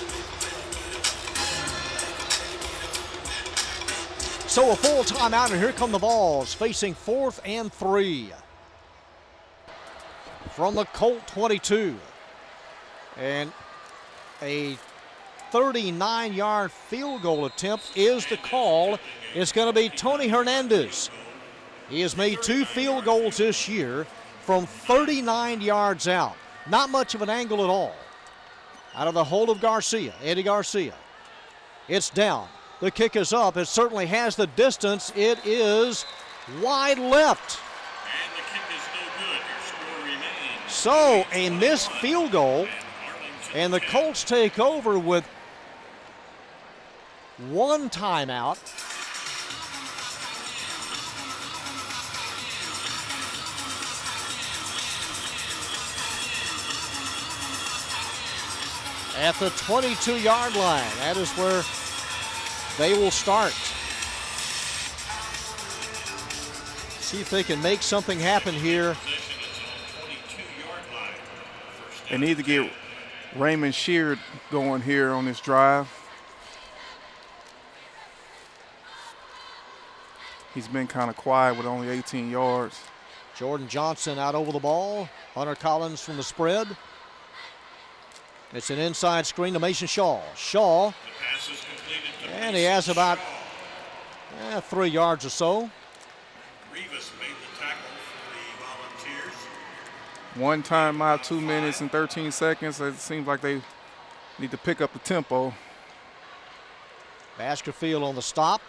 So a full timeout, and here come the Vols facing 4th and 3. From the Colt 22. And a 39-yard field goal attempt is the call. It's going to be Tony Hernandez. He has made 2 field goals this year from 39 yards out. Not much of an angle at all. Out of the hold of Garcia, Eddie Garcia. It's down. The kick is up. It certainly has the distance. It is wide left. And the kick is no good. Your score remains. So a missed field goal, and the Colts take over with 1 timeout. At the 22-yard line. That is where they will start. See if they can make something happen here. They need to get Raymond Sheard going here on this drive. He's been kind of quiet with only 18 yards. Jordan Johnson out over the ball. Hunter Collins from the spread. It's an inside screen to Mason Shaw. Shaw, The pass is completed to and he has about 3 yards or so. Rivas made the tackle for the Volunteers. One timeout, 2 minutes and 13 seconds. It seems like they need to pick up the tempo. Baskerville on the stop.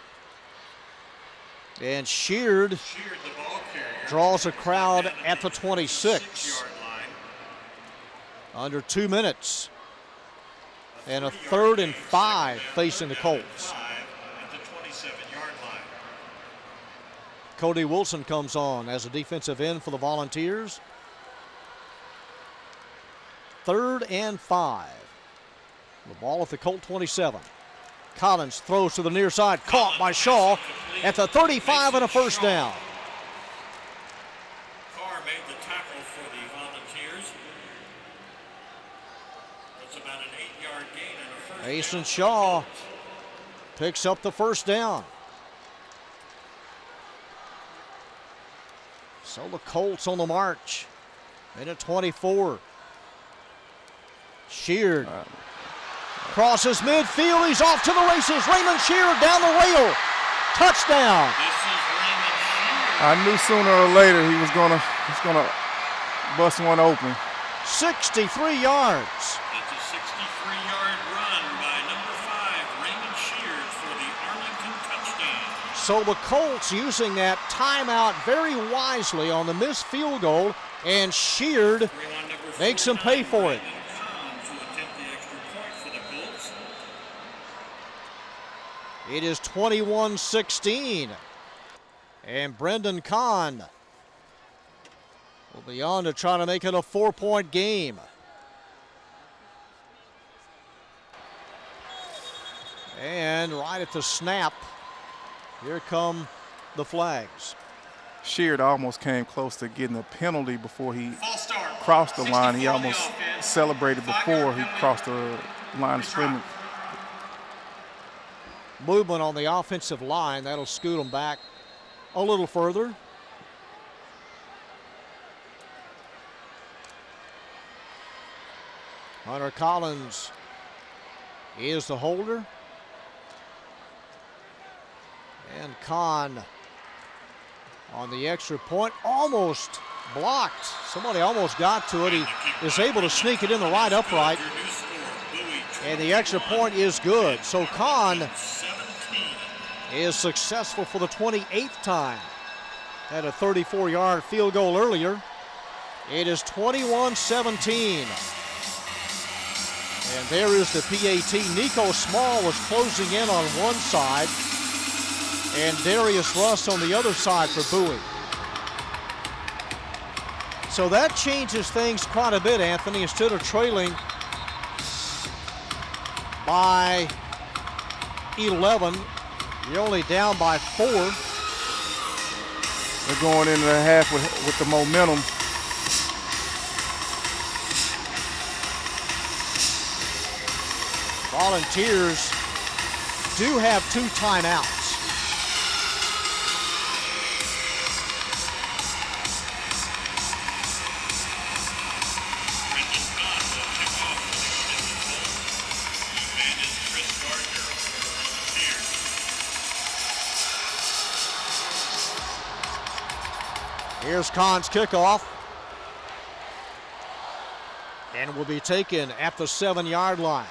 And Sheard Sheared the ball carrier. draws a crowd at the 26. 6-yard line. Under 2 minutes. And a 3rd and 5 facing the Colts. 5 at the 27-yard line. Cody Wilson comes on as a defensive end for the Volunteers. 3rd and 5. The ball at the Colt 27. Collins throws to the near side, caught by Shaw at the 35 and a first down. Carr made the tackle for the Volunteers. That's about an 8-yard gain and a first Mason down. Shaw picks up the first down. So the Colts on the march. Minute 24. Sheard crosses midfield. He's off to the races. Raymond Sheard down the rail. Touchdown. This is Raymond Sheard. I knew sooner or later he's gonna bust one open. 63 yards. It's a 63-yard run by number 5, Raymond Sheard, for the Arlington touchdown. So the Colts using that timeout very wisely on the missed field goal, and Sheard Bring on number makes them pay 49, for it. Brandon Kahn, to attempt the extra point for the Colts. It is 21-16. And Brendan Kahn will be on to try to make it a 4-point game. And right at the snap, here come the flags. Sheard almost came close to getting a penalty before he False start. crossed the line. He 64 on the almost offense. celebrated before he crossed the line of scrimmage. Movement on the offensive line, that'll scoot them back a little further. Hunter Collins is the holder. And Kahn on the extra point, almost blocked. Somebody almost got to it. He is able to sneak it in the right upright. Your new score, Bowie, And the extra point is good. So Kahn 17. is successful for the 28th time. Had a 34-yard field goal earlier. It is 21-17. And there is the PAT. Nico Small was closing in on one side, and Darius Russ on the other side for Bowie. So that changes things quite a bit, Anthony. Instead of trailing by 11, you're only down by 4. They're going into the half with the momentum. Volunteers do have 2 timeouts. Brendan Kahn will kick off for the Arlington Colts. The man is Chris Gardner for the Volunteers. Here's Kahn's kickoff. And will be taken at the 7-yard line.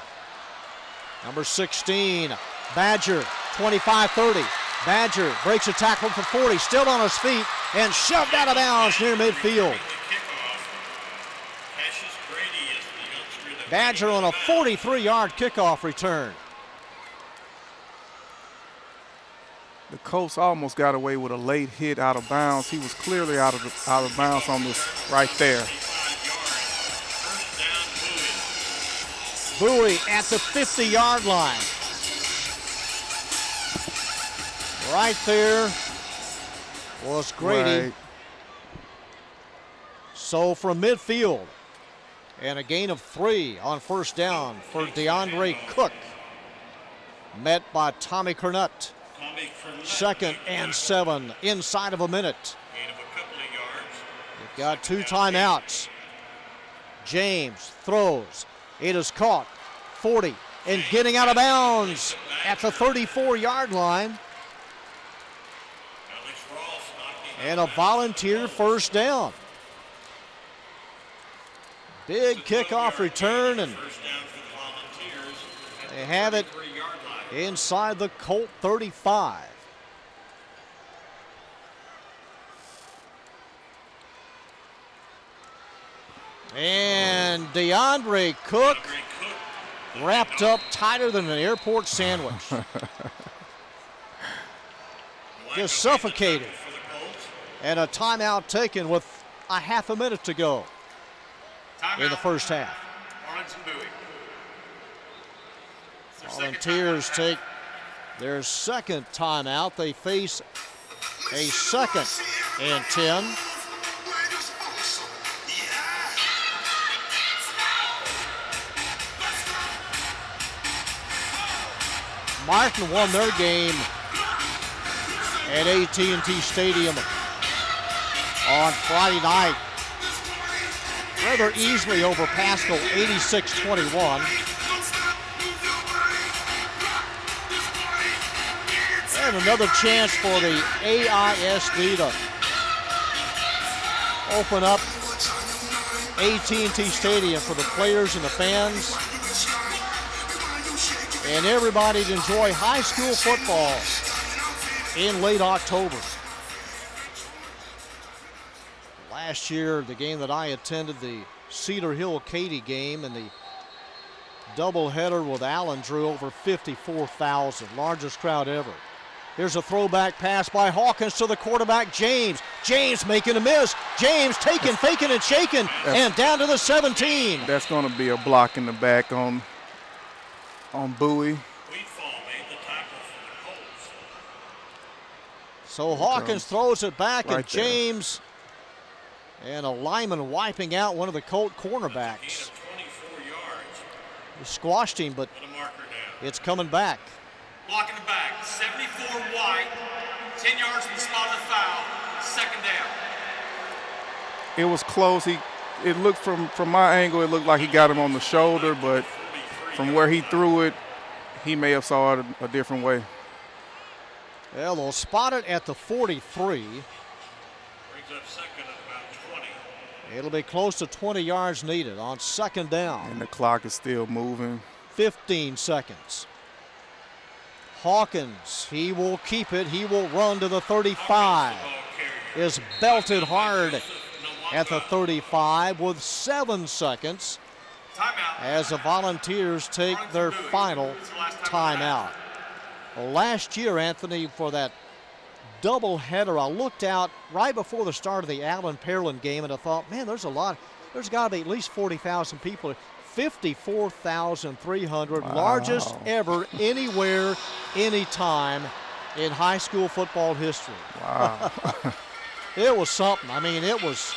Number 16, Badger, 25-30. Badger breaks a tackle for 40, still on his feet, and shoved out of bounds near midfield. The kickoff. Cassius Brady is the youngster that Badger on a 43-yard kickoff return. The Colts almost got away with a late hit out of bounds. He was clearly out of bounds on this right there. 25 yards. First down, Bowie at the 50-yard line. Right there was Grady. Right. So from midfield, And a gain of 3 on first down for DeAndre Cook. Met by Tommy Cornett. 2nd and 7 inside of a minute. Gain of a couple of yards. They've got 2 timeouts. James throws. It is caught. 40 and getting out of bounds at the 34-yard line. And a Volunteer first down. Big kickoff return, and they have it inside the Colt 35. And DeAndre Cook wrapped up tighter than an airport sandwich. Just suffocated. And a timeout taken with a half a minute to go in the first half. Arlington Bowie. Volunteers take their second timeout. They face a 2nd and 10. Martin won their game at AT&T Stadium on Friday night, rather easily over Pascal, 86-21. And another chance for the AISD to open up AT&T Stadium for the players and the fans and everybody to enjoy high school football in late October. Last year, the game that I attended, the Cedar Hill Katy game, and the doubleheader with Allen drew over 54,000, largest crowd ever. Here's a throwback pass by Hawkins to the quarterback, James. James making a miss. James taking, faking, and shaking, and down to the 17. That's going to be a block in the back on Bowie. So Hawkins throws it back, and James and a lineman wiping out one of the Colt cornerbacks. He squashed him, but it's coming back. Block in the back, 74 wide, 10 yards from the spot of the foul, 2nd down. It was close. It looked from my angle, it looked like he got him on the shoulder, but from where he threw it, he may have saw it a different way. Well, they'll spot it at the 43. Brings up 2nd at about 20. It'll be close to 20 yards needed on 2nd down. And the clock is still moving. 15 seconds. Hawkins, he will keep it. He will run to the 35. Is belted hard at the 35 with 7 seconds as the Volunteers take their final timeout. Well, last year, Anthony, for that doubleheader, I looked out right before the start of the Allen Pearland game, and I thought, man, there's got to be at least 40,000 people. 54,300, wow. Largest ever, anywhere, anytime in high school football history. Wow. It was something. I mean, it was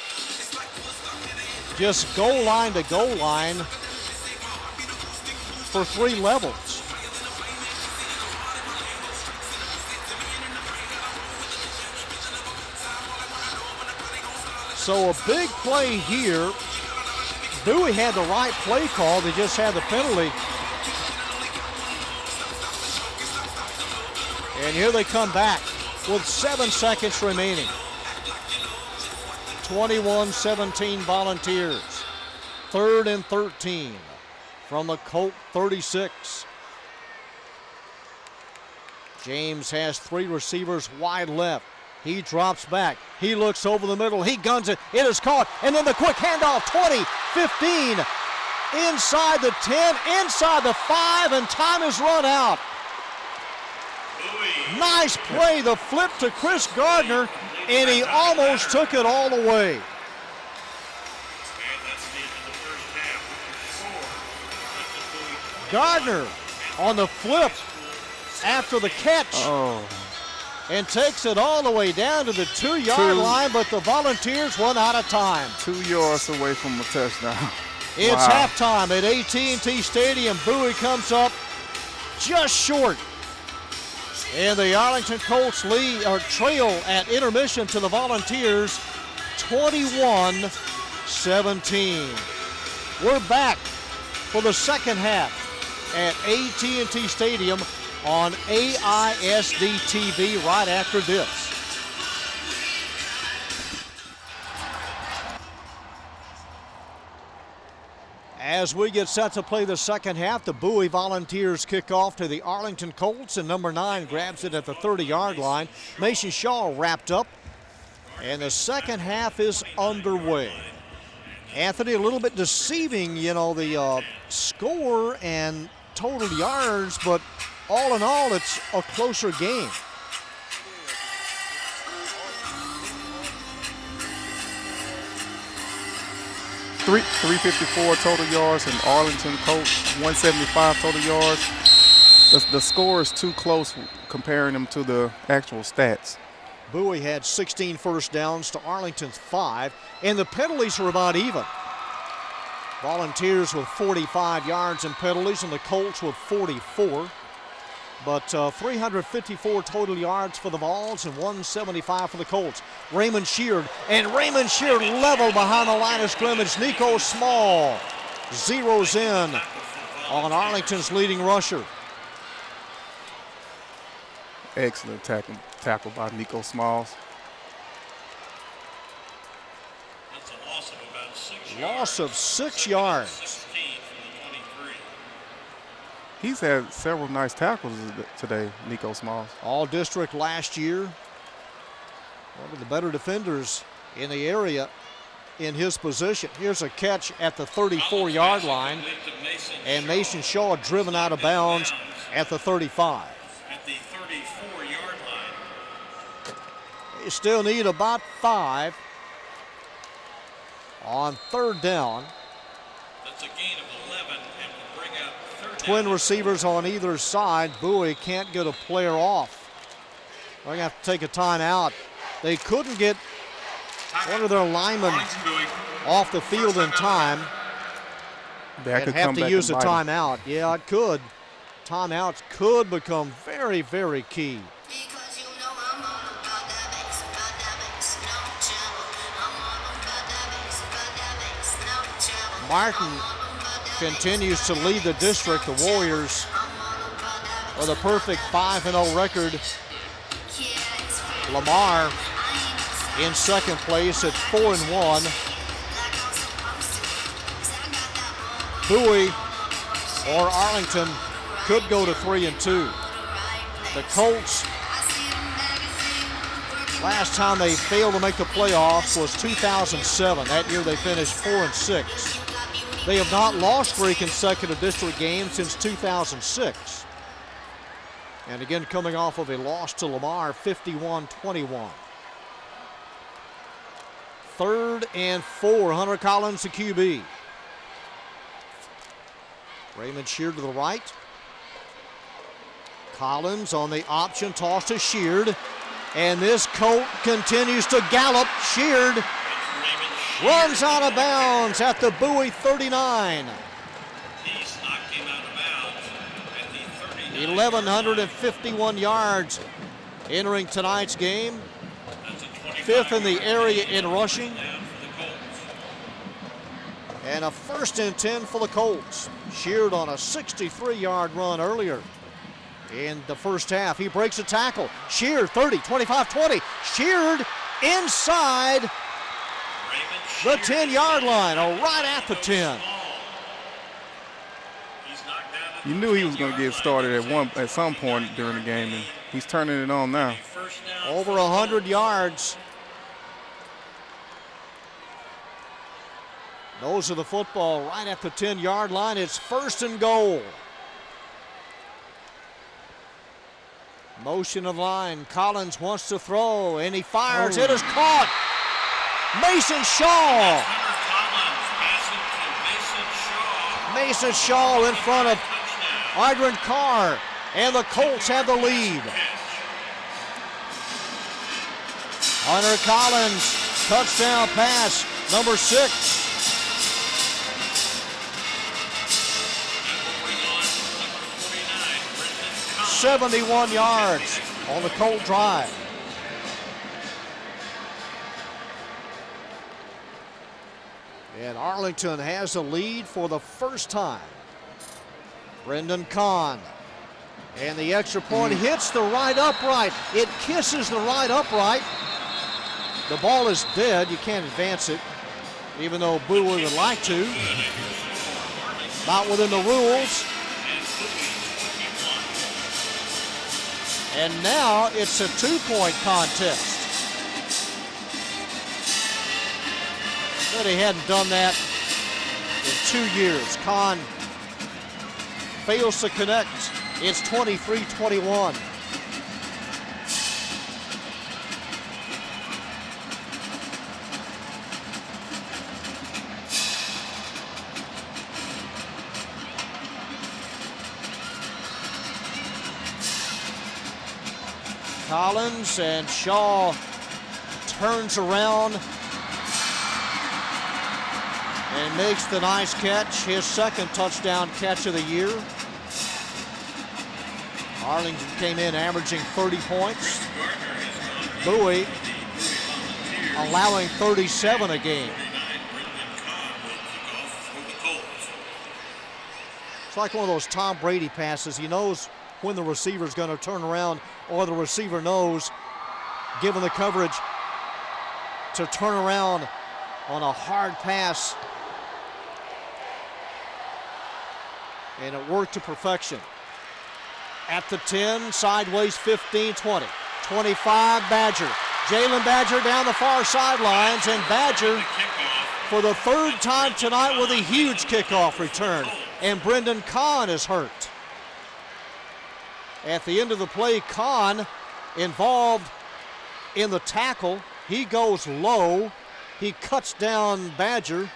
just goal line to goal line for 3 levels. So a big play here. Bowie had the right play call. They just had the penalty. And here they come back with 7 seconds remaining. 21-17 Volunteers. 3rd and 13 from the Colt 36. James has 3 receivers wide left. He drops back. He looks over the middle. He guns it. It is caught. And then the quick handoff. 20, 15, inside the 10, inside the 5, and time is run out. Nice play. The flip to Chris Gardner, and he almost took it all the way. Gardner on the flip after the catch. Oh. And takes it all the way down to the 2-yard line, but the Volunteers run out of time. 2 yards away from a touchdown. It's Wow. halftime at AT&T Stadium. Bowie comes up just short. And the Arlington Colts lead or trail at intermission to the Volunteers 21-17. We're back for the second half at AT&T Stadium on AISD-TV right after this. As we get set to play the second half, the Bowie Volunteers kick off to the Arlington Colts, and number 9 grabs it at the 30-yard line. Mason Shaw wrapped up, and the second half is underway. Anthony, a little bit deceiving, the score and total yards, but all in all, it's a closer game. $354 total yards, and Arlington Colts 175 total yards. The score is too close comparing them to the actual stats. Bowie had 16 first downs to Arlington's 5, and the penalties were about even. Volunteers with 45 yards in penalties, and the Colts with 44. But 354 total yards for the Vols and 175 for the Colts. Raymond Sheard level behind the line of scrimmage. Nico Small zeroes in on Arlington's leading rusher. Excellent tackle by Nico Smalls. That's a loss of about 6 yards. Loss of 6 yards. 16 from the 23. He's had several nice tackles today, Nico Smalls. All district last year. One of the better defenders in the area in his position. Here's a catch at the 34-yard line, and Mason Shaw driven out of bounds at the 35. At the 34-yard line. They still need about 5 on third down. That's a gain of 11 and will bring up third Twin down. receivers on either side. Bowie can't get a player off. They're going to have to take a timeout. They couldn't get one of their linemen off the field in time. That They'd could have come to back use a and bite 'em. timeout. Yeah, it could. Timeouts could become very, very key. Because you know I'm all about that bass, no trouble. I'm all about that bass, no trouble. Martin continues to lead the district. The Warriors with a perfect 5-0 record. Lamar in second place at 4-1. Bowie or Arlington could go to 3-2. The Colts, last time they failed to make the playoffs was 2007. That year they finished 4-6. They have not lost 3 consecutive district games since 2006. And again, coming off of a loss to Lamar, 51-21. 3rd and 4, Hunter Collins, the QB. Raymond Sheard to the right. Collins on the option, toss to Sheard. And this Colt continues to gallop. Sheard runs out of bounds at the Bowie 39. He's knocked him out of bounds at the 39. 1,151 yards entering tonight's game. That's a 25 5th in the area in rushing. down for the Colts. And a 1st and 10 for the Colts. Sheard on a 63-yard run earlier in the first half. He breaks a tackle. Sheard 30, 25, 20. Sheard inside the 10-yard line, or right at the 10. You knew he was going to get started at some point during the game, and he's turning it on now. Over 100 yards. Nose of the football right at the 10-yard line. It's 1st and goal. Motion of line. Collins wants to throw, and he fires. It is caught. Mason Shaw. Mason Shaw in front of Adrian Carr, and the Colts have the lead. Hunter Collins, touchdown pass, number 6. 71 yards on the Colt drive. And Arlington has a lead for the first time. Brendan Kahn. And the extra point hits the right upright. It kisses the right upright. The ball is dead. You can't advance it, even though Bowie would like to. Not within the rules. And now it's a two-point contest. But he hadn't done that in 2 years. Kahn fails to connect. It's 23-21. Collins, and Shaw turns around and makes the nice catch, his second touchdown catch of the year. Arlington came in averaging 30 points. Bowie allowing 37 a game. It's like one of those Tom Brady passes. He knows when the receiver's going to turn around, or the receiver knows, given the coverage, to turn around on a hard pass. And it worked to perfection. At the 10, sideways 15, 20. 25, Badger. Jalen Badger down the far sidelines, and Badger for the third time tonight with a huge kickoff return. And Brendan Kahn is hurt. At the end of the play, Kahn involved in the tackle. He goes low. He cuts down Badger,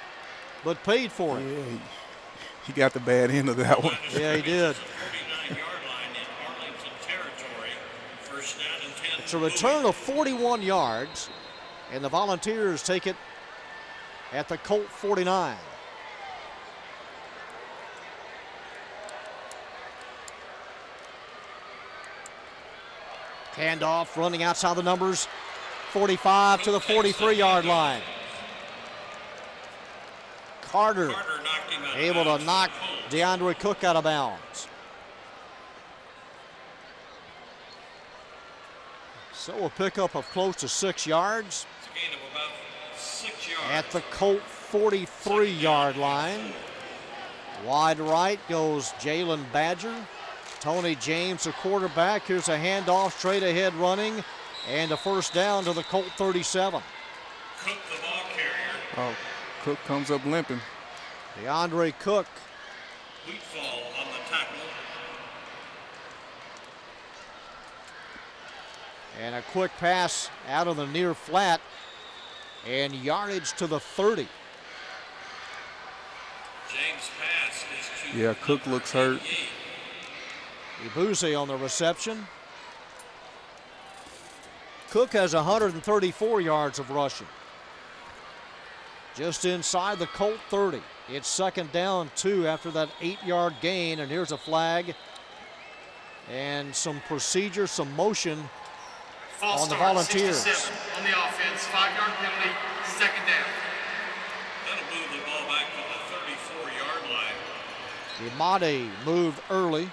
but paid for it. Yeah, he got the bad end of that one. Yeah, he did. 49-yard line in Arlington territory. First down and 10. It's a return of 41 yards, and the Volunteers take it at the Colt 49. Handoff running outside the numbers. 45 to the 43-yard line. Carter able to knock DeAndre Cook out of bounds. So a pickup of close to 6 yards. It's a gain of about 6 yards. At the Colt 43-yard line. Wide right goes Jalen Badger. Tony James, the quarterback. Here's a handoff, straight ahead running, and a first down to the Colt 37. Cook, the ball carrier. Oh, Cook comes up limping. DeAndre Cook. Wheatfall on the tackle. And a quick pass out of the near flat, and yardage to the 30. James' pass is to Yeah, Cook looks hurt. Ibuse on the reception. Cook has 134 yards of rushing. Just inside the Colt 30. It's second down 2 after that 8-yard gain, and here's a flag and some procedure, some motion False on the start, Volunteers. 67 on the offense, 5-yard penalty, second down. That'll move the ball back to the 34-yard line. Imade moved early.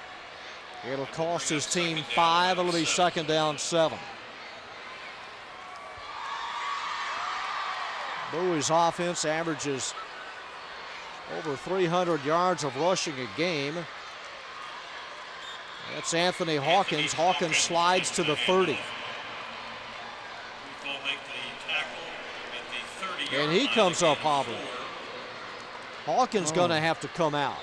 It'll cost his team 5. It'll be second down 7. Bowie's offense averages over 300 yards of rushing a game. That's Anthony Hawkins. Hawkins slides to the 30. And he comes up hobbling. Hawkins going to have to come out.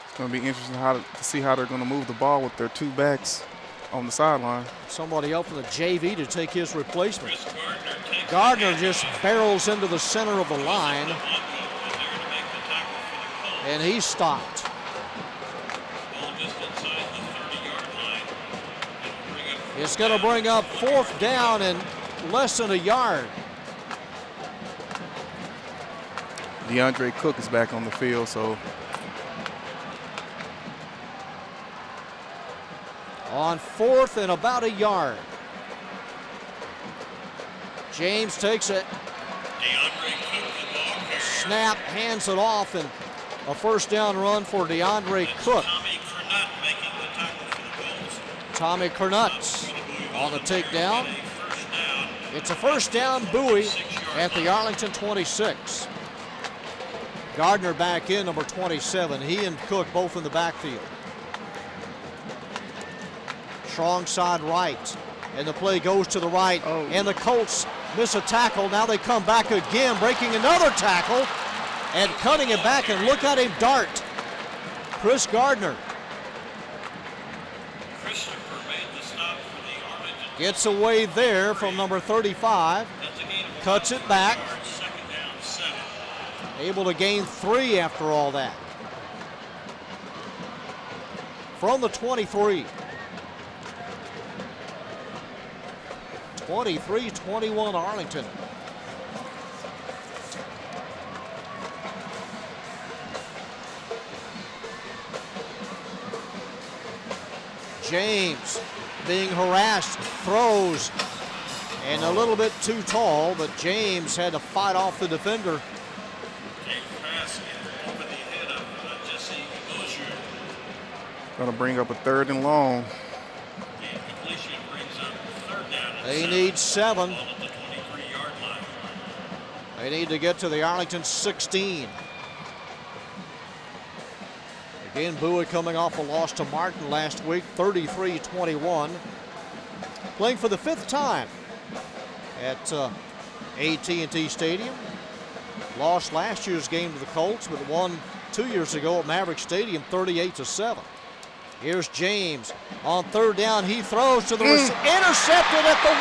It's going to be interesting to see how they're going to move the ball with their two backs on the sideline. Somebody up from the JV to take his replacement. Gardner just barrels into the center of the line, and he's stopped. It's going to bring up fourth down and less than a yard. DeAndre Cook is back on the field, so on 4th and about a yard. James takes it. DeAndre Cook, the ball carrier. Snap, hands it off, and a first down run for DeAndre Cook. Tommy Crenut making the tackle for the Colts. Tommy Crenut on the takedown. First down. It's a first down, Bowie at the Arlington 26. Gardner back in, number 27. He and Cook both in the backfield. Strong side right, and the play goes to the right, and the Colts miss a tackle. Now they come back again, breaking another tackle and cutting it back, and look at him dart. Chris Gardner Christopher made the stop for the Arlington. gets away there from number 35, That's a gain of cuts it back, yards, second down, 7. able to gain 3 after all that. From the 23. 23-21 Arlington. James being harassed, throws, and a little bit too tall, but James had to fight off the defender. Big pass over the head of Jesse Mosier. going to bring up a 3rd and long. The incompletion brings up third down and They 7. need 7. Ball at the 23-yard line. They need to get to the Arlington 16. Again, Bowie coming off a loss to Martin last week, 33-21. Playing for the 5th time at AT&T Stadium. Lost last year's game to the Colts, but won 2 years ago at Maverick Stadium, 38-7. Here's James on 3rd down. He throws to the intercepted at the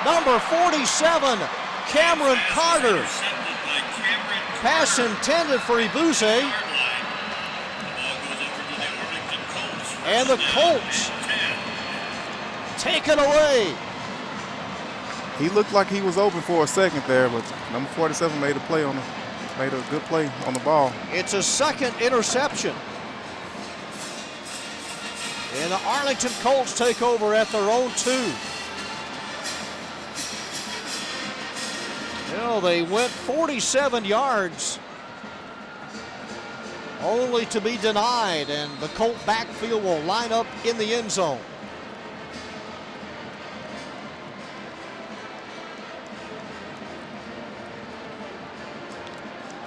1. Number 47, Cameron Carter. Intercepted by Cameron Pass intended for Ibuse, yard line. The ball goes over to the Arlington Colts. and the First down Colts and 10. take it away. He looked like he was open for a second there, but number 47 made a good play on the ball. It's a 2nd interception. And the Arlington Colts take over at their own 2. You know, they went 47 yards only to be denied, and the Colt backfield will line up in the end zone.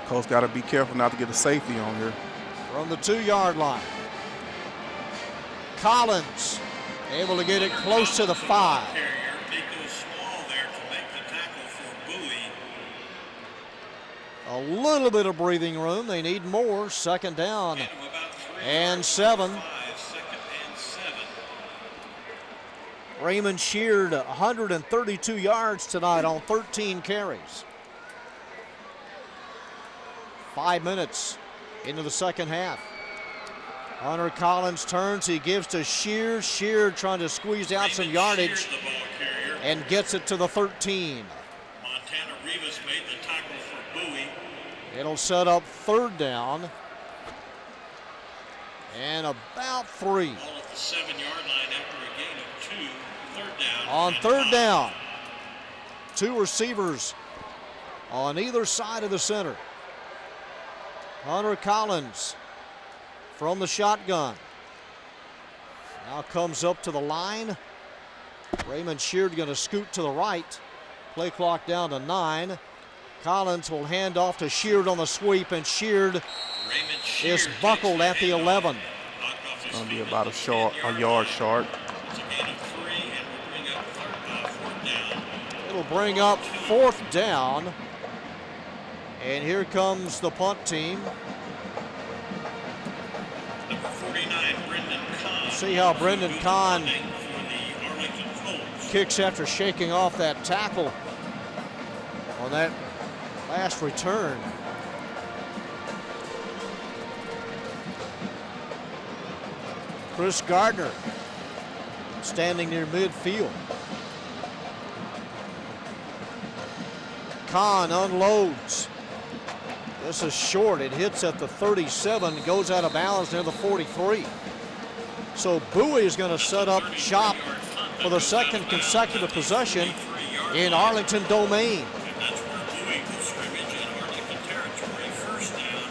Colts got to be careful not to get a safety on here. From the 2-yard line. Collins able to get it close to the 5. Carrier, Nico Small there to make the tackle for Bowie. A little bit of breathing room. They need more. 2nd down Gain of about 3 and yards, 7. 5, 2nd and 7. Raymond sheared 132 yards tonight on 13 carries. 5 minutes into the 2nd half. Hunter Collins turns, he gives to Shear. Shear trying to squeeze out some Raymond yardage Sheard, the ball carrier. and gets it to the 13. Montana Rivas made the tackle for Bowie. It'll set up 3rd down and about 3. Ball at the 7-yard line after a gain of 2. 3rd down. On and 3rd 5. down, 2 receivers on either side of the center. Hunter Collins from the shotgun. Now comes up to the line. Raymond Sheard going to scoot to the right. Play clock down to 9. Collins will hand off to Sheard on the sweep, and Sheard Raymond is Sheard buckled takes at the handoff. 11. Knocked off his Going to be feet about at a the yard 10-yard short. It's a gain of 3 and will bring up 4th down. It'll bring up 4th down. And here comes the punt team. Number 49, Brendan Kahn. See how Brendan Kahn For the Arlington Colts. kicks after shaking off that tackle on that last return. Chris Gardner standing near midfield. Kahn unloads This is short. It hits at the 37, goes out of bounds near the 43. So Bowie is going to set up shop for the second consecutive possession in Arlington domain. And that's where Bowie will scrimmage in Arlington territory. First down,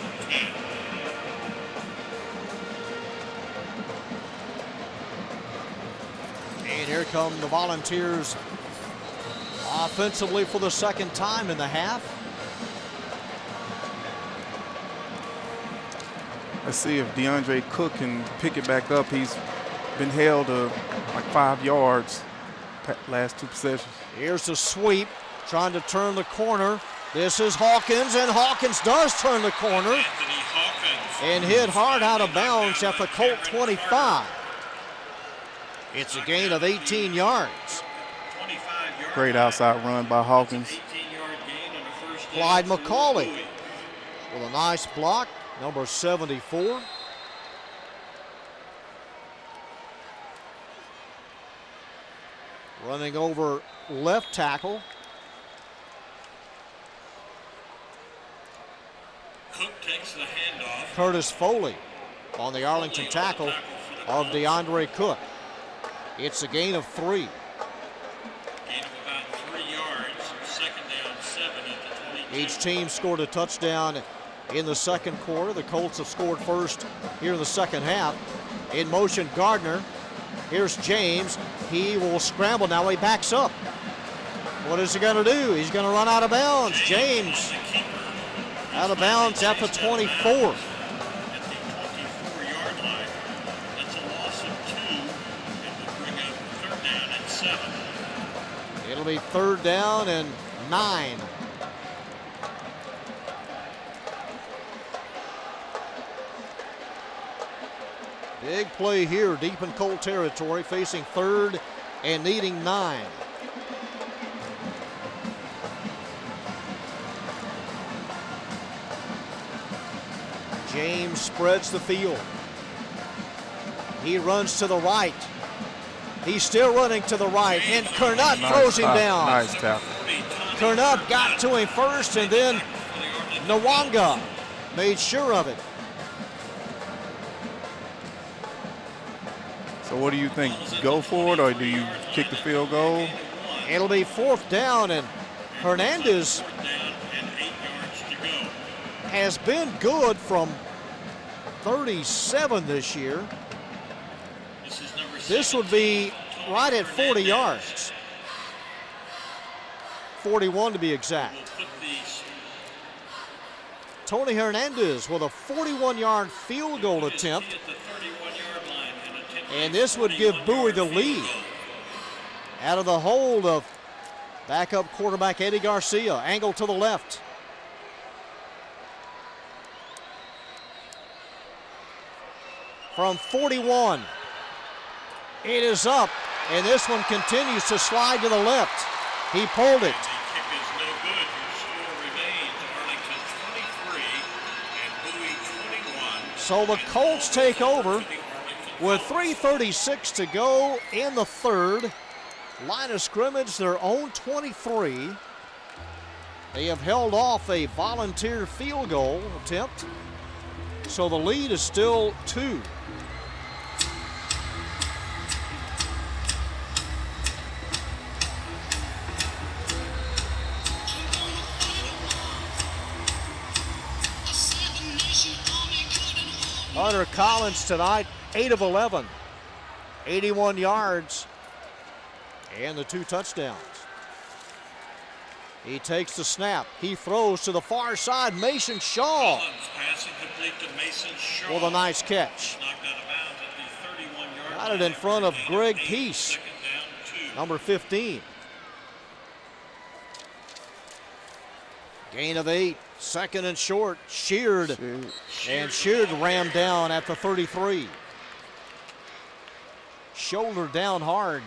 10. And here come the Volunteers offensively for the second time in the half. Let's see if DeAndre Cook can pick it back up. He's been held like 5 yards last 2 possessions. Here's the sweep, trying to turn the corner. This is Hawkins, and Hawkins does turn the corner Anthony Hawkins. and hit hard out of bounds at the Colt 25. It's a gain of 18 yards. 25-yard Great outside run by Hawkins. 18-yard gain and a first down Clyde for McCauley Bowie. with a nice block, number 74. Running over left tackle. Cook takes the handoff. Curtis Foley on the Arlington tackle of DeAndre Cook. It's a gain of 3. Gain of about 3 yards. Second down, 7 at the 22. Each team scored a touchdown in the second quarter. The Colts have scored first here in the second half. In motion, Gardner. Here's James. He will scramble. Now he backs up. What is he going to do? He's going to run out of bounds. James out of bounds at the 24. At the 24-yard line. That's a loss of 2. It will bring up third down and 7. It'll be third down and 9. Big play here, deep in Colt territory, facing third and needing 9. James spreads the field. He runs to the right. He's still running to the right, and Kernut throws him down. Nice tackle. Kernut got to him first, and then Nwanga made sure of it. So what do you think? Go for it, or do you kick the field goal? It'll be fourth down, and Hernandez Fourth down and 8 yards to go. has been good from 37 this year. This is number 7. This would be right at 40 yards. 41 to be exact. We'll put these Tony Hernandez with a 41-yard field goal attempt, at the 31-yard line and attempt and this would give Bowie the lead. Out of the hold of backup quarterback Eddie Garcia, angle to the left. From 41, it is up, and this one continues to slide to the left. He pulled it. The kick is no good. Your score remains Arlington 23 and Bowie 21. So the Colts take over The Arlington with Colts. 3:36 to go in the third. Line of scrimmage, their own 23. They have held off a volunteer field goal attempt, so the lead is still 2. Hunter Collins tonight, 8 of 11, 81 yards, and the 2 touchdowns. He takes the snap. He throws to the far side. Mason Shaw Collins passing complete to Mason Shaw. with a nice catch. Knocked out of bounds at the 31-yard Got it in front of Greg Peace, Second down, 2. number 15. Gain of 8, second and short. Sheared, and Sheared rammed down at the 33. Shoulder down hard,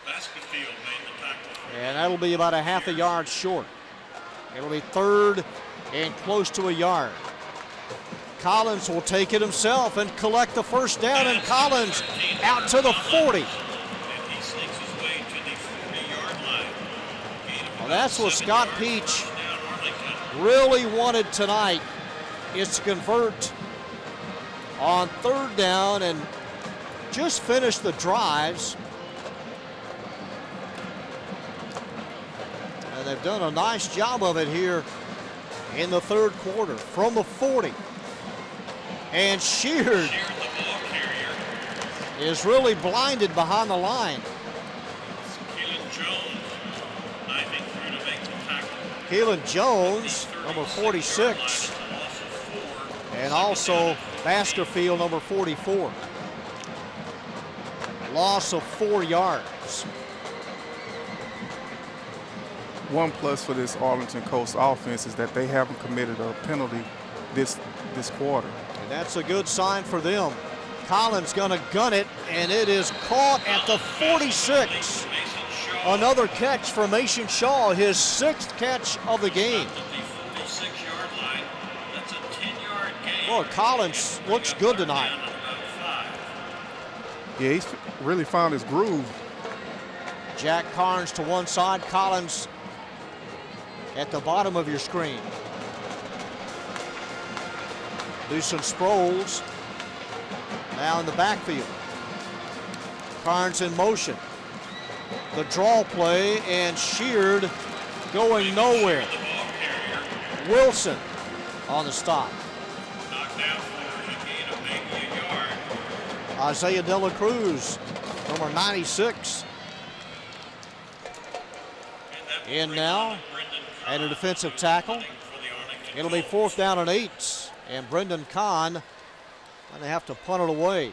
Baskerville made the tackle. and that'll be about a half a yard short. It'll be third and close to a yard. Collins will take it himself and collect the first down, and Collins out to the 40. And he sneaks his way to the 40-yard line. Gain of Well, about that's what 7 Scott yards. Peach First down, Arlington. really wanted tonight is to convert on 3rd down and just finish the drives. And they've done a nice job of it here in the 3rd quarter from the 40. And Sheard is really blinded behind the line. Keelan Jones, number 46, and also Baskerville, number 44. Loss of 4 yards. 1 plus for this Arlington Colts offense is that they haven't committed a penalty this quarter. And that's a good sign for them. Collins gonna gun it, and it is caught at the 46. Another catch for Mason Shaw, his 6th catch of the game. Well, Collins looks good tonight. Yeah, he's really found his groove. Jack Carnes to one side, Collins at the bottom of your screen. Deucen Sproles now in the backfield. Carnes in motion. The draw play, and Sheard going nowhere. Wilson on the stop. Isaiah De La Cruz, number 96. In now, and a defensive tackle. It'll be 4th down and 8, and Brendan Kahn going to have to punt it away.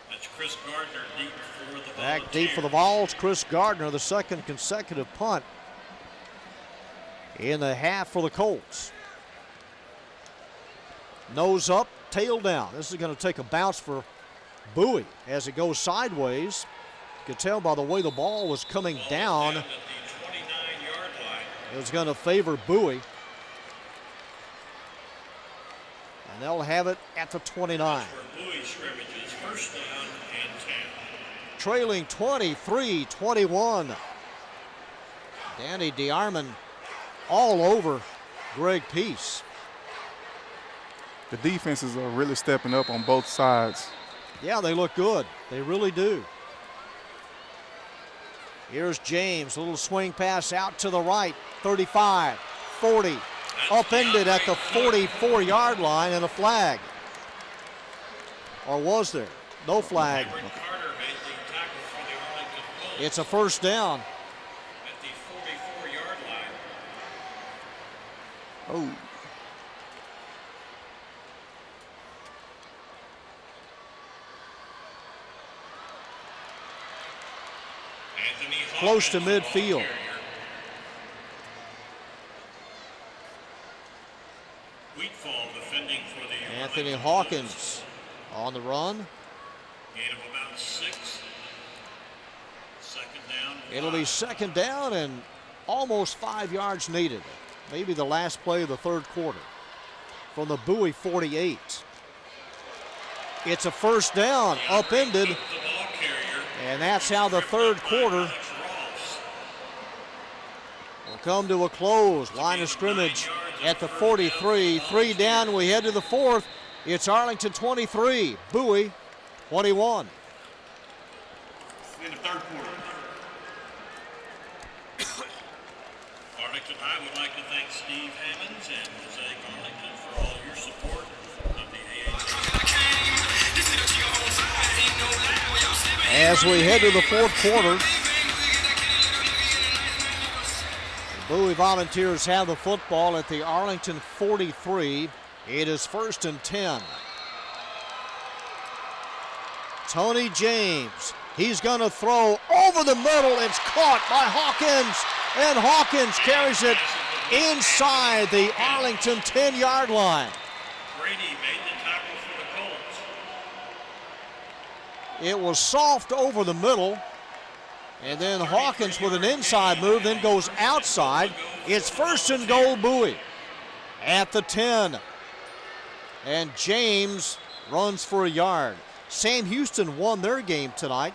That's Chris Gardner deep for the Back deep for the Vols. Chris Gardner, the 2nd consecutive punt in the half for the Colts. Nose up, tail down. This is going to take a bounce for Bowie as it goes sideways. You can tell by the way the ball was coming down. It was going to favor Bowie. And they'll have it at the 29. Trailing 23-21. Danny DeArmond all over Greg Peace. The defenses are really stepping up on both sides. Yeah, they look good. They really do. Here's James, a little swing pass out to the right, 35, 40, upended at the 44-yard line, and a flag. Or was there? No flag. It's a 1st down. At the 44-yard line. Oh. Close to midfield. Anthony Hawkins on the run. Gain of about 6. 2nd down. It'll be 2nd down and almost 5 yards needed. Maybe the last play of the 3rd quarter from the Bowie 48. It's a 1st down, upended. And that's how the 3rd quarter will come to a close. Line of scrimmage at the 43. 3 down, we head to the 4th. It's Arlington 23, Bowie 21. In the 3rd quarter. Arlington High would like to thank Steve Hammonds and Mosaic Arlington for all your support of the AISD. As we head to the 4th quarter, the Bowie Volunteers have the football at the Arlington 43. It is 1st and 10. Tony James, he's going to throw over the middle. It's caught by Hawkins, and Hawkins carries it inside the Arlington 10-yard line. Brady made the tackle for the Colts. It was soft over the middle, and then Hawkins with an inside move, then goes outside. It's 1st and goal, Bowie at the 10. And James runs for a yard. Sam Houston won their game tonight.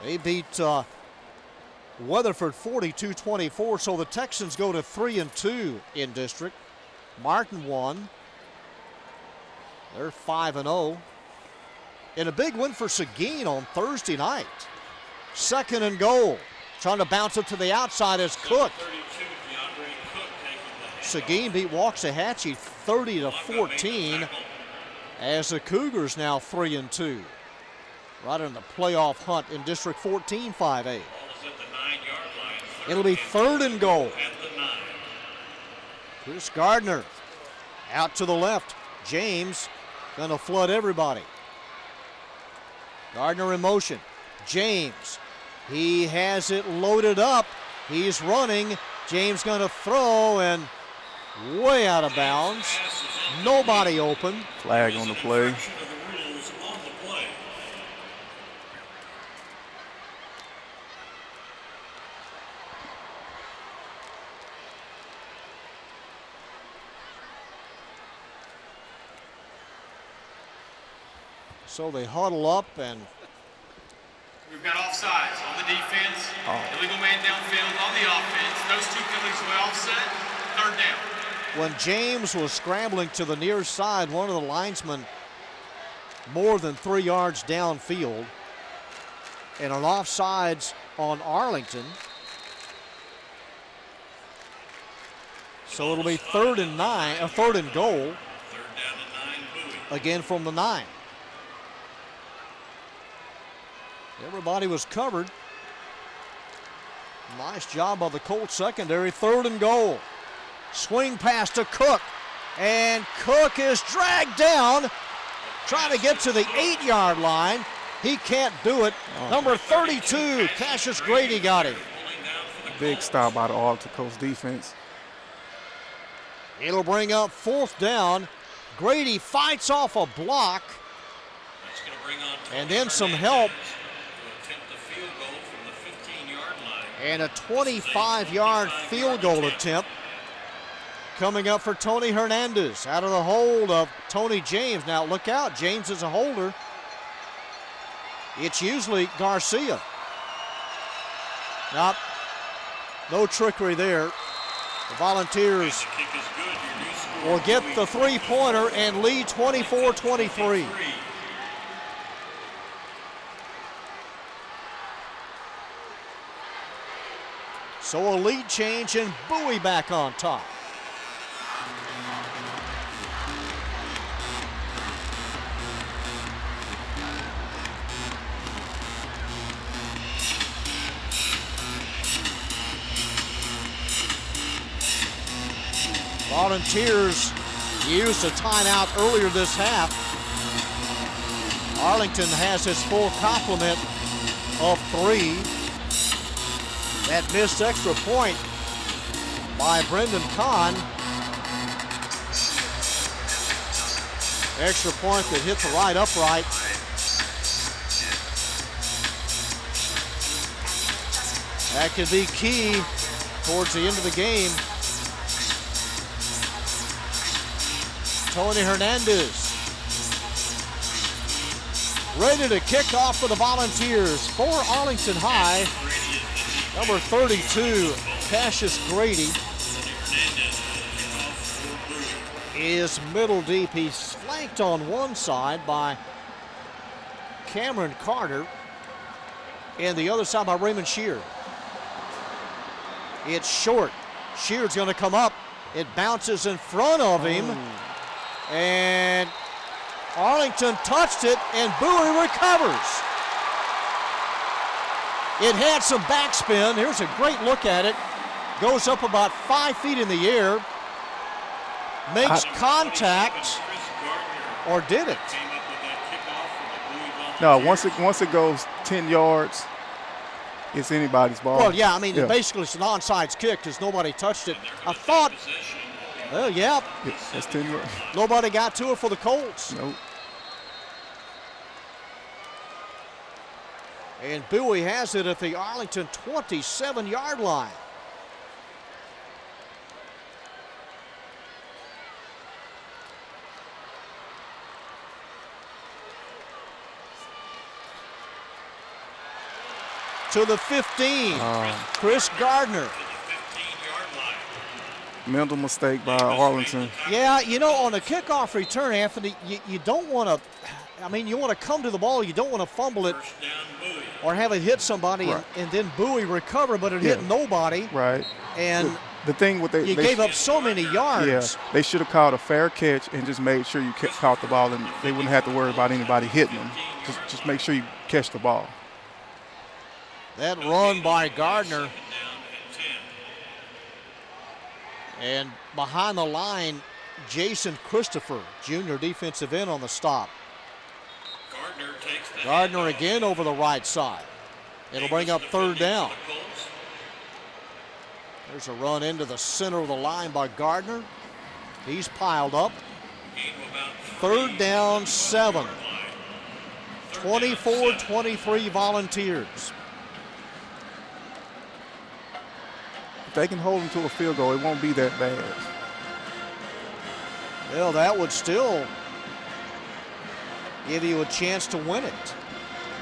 They beat Weatherford 42-24, so the Texans go to 3-2 in district. Martin won. They're 5-0. And a big win for Seguin on Thursday night. 2nd and goal. Trying to bounce it to the outside as Cook. Seguin beat Waxahachie 30-14 as the Cougars now 3-2. Right in the playoff hunt in District 14, 5A. It'll be 3rd and goal. Chris Gardner out to the left. James gonna flood everybody. Gardner in motion. James, he has it loaded up. He's running. James gonna throw and way out of bounds. Nobody open. Flag on the play. So they huddle up and We've got offsides on the defense, illegal man downfield on the offense. Those 2 penalties were offset, 3rd down. when James was scrambling to the near side, one of the linesmen more than 3 yards downfield, and an offsides on Arlington. So it'll be 3rd and goal. 3rd down and 9, Bowie. Again from the 9. Everybody was covered. Nice job by the Colts secondary. 3rd and goal. Swing pass to Cook. And Cook is dragged down, trying to get to the 8-yard line. He can't do it. Number 32, Cassius Grady got him. Big stop by the Arlington Colts defense. It'll bring up 4th down. Grady fights off a block. That's going to bring on And then some help. to attempt the field goal from the 15-yard line. And a 25-yard field goal attempt coming up for Tony Hernandez out of the hold of Tony James. Now look out, James is a holder. It's usually Garcia. Nope, no trickery there. The Volunteers The kick is good. Your new score, will get Bowie, the three-pointer and lead 24-23. 23. So a lead change and Bowie back on top. Volunteers used a timeout earlier this half. Arlington has his full complement of 3. That missed extra point by Brendan Kahn. Extra point that hit the right upright. That could be key towards the end of the game. Tony Hernandez ready to kick off for the Volunteers for Arlington High. Number 32, Cassius Grady, is middle deep. He's flanked on one side by Cameron Carter and the other side by Raymond Shear. It's short. Shear's going to come up. It bounces in front of him. And Arlington touched it, and Bowie recovers. It had some backspin. Here's a great look at it. Goes up about 5 feet in the air. Makes contact, or did it? Came up with that kickoff for the Bowie No, Volunteers. once it goes 10 yards, it's anybody's ball. Well, yeah, I mean, basically it's an onside kick because nobody touched it. I thought, well, yeah, That's 10 yards. nobody got to it for the Colts. Nope. And Bowie has it at the Arlington 27-yard line. to the 15. Chris Gardner. 15-yard line. Mental mistake by Arlington. Yeah, you know, on a kickoff return, Anthony, you don't want to, I mean, you want to come to the ball. You don't want to fumble it First down, Bowie. or have it hit somebody Right. and then Bowie recover, but it hit Yeah. nobody. Right. And The thing with you gave up so many yards. Yeah, they should have called a fair catch and just made sure you caught the ball, and they wouldn't have to worry about anybody hitting them. Just make sure you catch the ball. That run by Gardner. Down at 10. And behind the line, Jason Christopher, junior defensive end on the stop. Gardner takes the Gardner handoff. again over the right side. It'll bring up third down. The Colts. There's a run into the center of the line by Gardner. He's piled up. Gain of about Third down, 7. line. Third down, 24-23 Volunteers. If they can hold them to a field goal, it won't be that bad. Well, that would still give you a chance to win it.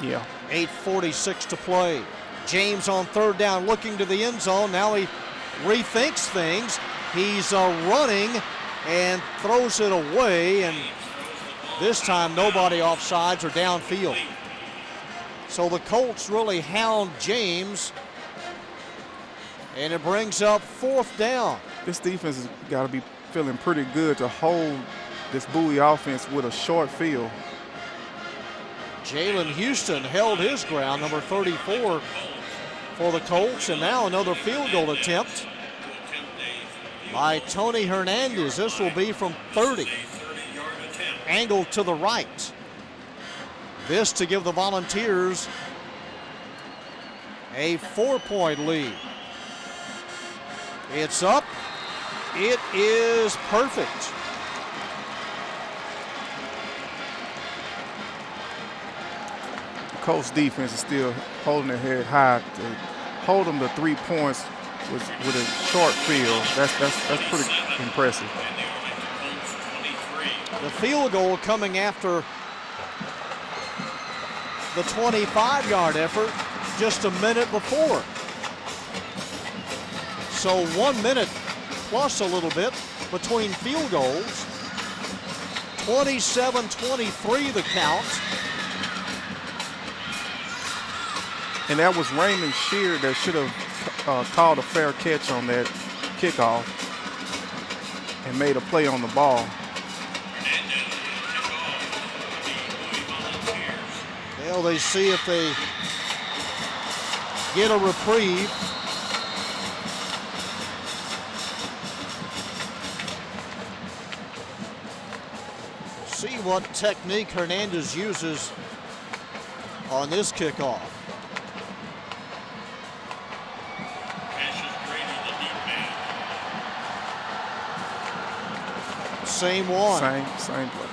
Yeah. 8:46 to play. James on third down looking to the end zone. Now he rethinks things. He's running and throws it away, and this time nobody offsides or downfield. So the Colts really hound James, and it brings up fourth down. This defense has got to be feeling pretty good to hold this Bowie offense with a short field. Jalen Houston held his ground, number 34 for the Colts, and now another field goal attempt by Tony Hernandez. This will be from 30, 30-yard attempt. angled to the right. This to give the Volunteers a 4-point lead. It's up. It is perfect. The Colts defense is still holding their head high. To hold them to 3 points with a short field, that's pretty impressive. And the Arlington Colts 23. The field goal coming after the 25-yard effort just a minute before. So 1 minute plus a little bit between field goals. 27-23 the count. And that was Raymond Shear that should have called a fair catch on that kickoff and made a play on the ball. Hernandez will kick off the Bowie Volunteers. Well, they see if they get a reprieve. See what technique Hernandez uses on this kickoff. Passes Grady, the deep man. Same one. Same play.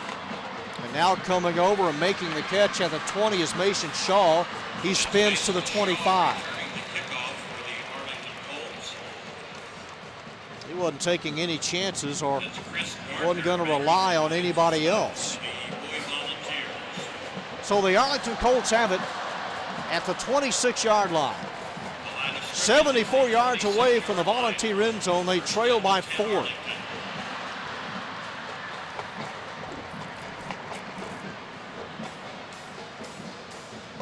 And now coming over and making the catch at the 20 is Mason Shaw. He spins to the 25. During the kickoff for the Arlington Colts. He wasn't taking any chances or That's Chris wasn't Gardner. going to rely on anybody else. The Bowie Volunteers. So the Arlington Colts have it at the 26-yard line. The line of scrimmage 74 yards away from the Volunteer end zone. They trail by 4.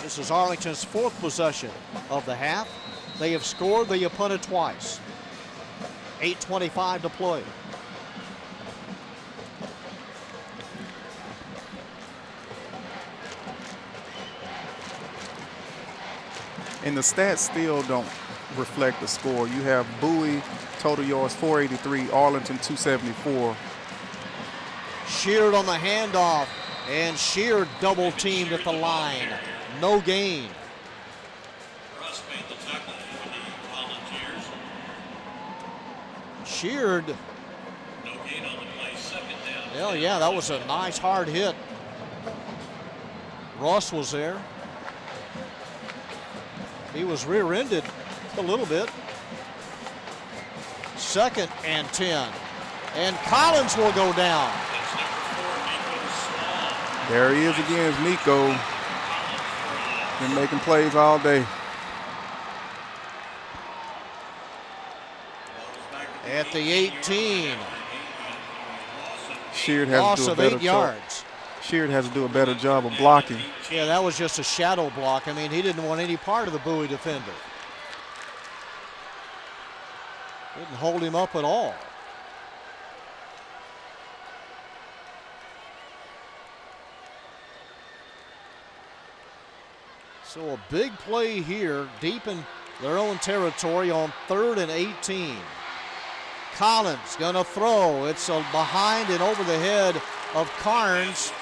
This is Arlington's fourth possession of the half. They have scored, they have punted twice. 8:25 to play. And the stats still don't reflect the score. You have Bowie, total yards 483, Arlington 274. Sheared on the handoff, and Sheared double teamed at the line. No gain. Russ made the tackle for the Volunteers. Sheared, No gain on the play. Second down. well, yeah, that was a nice hard hit. Russ was there. He was rear-ended a little bit. Second and 10. And Collins will go down. That's number 4, Nico Small. There he is again, Nico. Been making plays all day. at the 18. Sheard has Loss to do a of better 8 job. yards. Sheard has to do a better job of blocking. Yeah, that was just a shadow block. I mean, he didn't want any part of the Bowie defender. Didn't hold him up at all. So a big play here, deep in their own territory on 3rd and 18. Collins gonna throw. It's a behind and over the head of Carnes.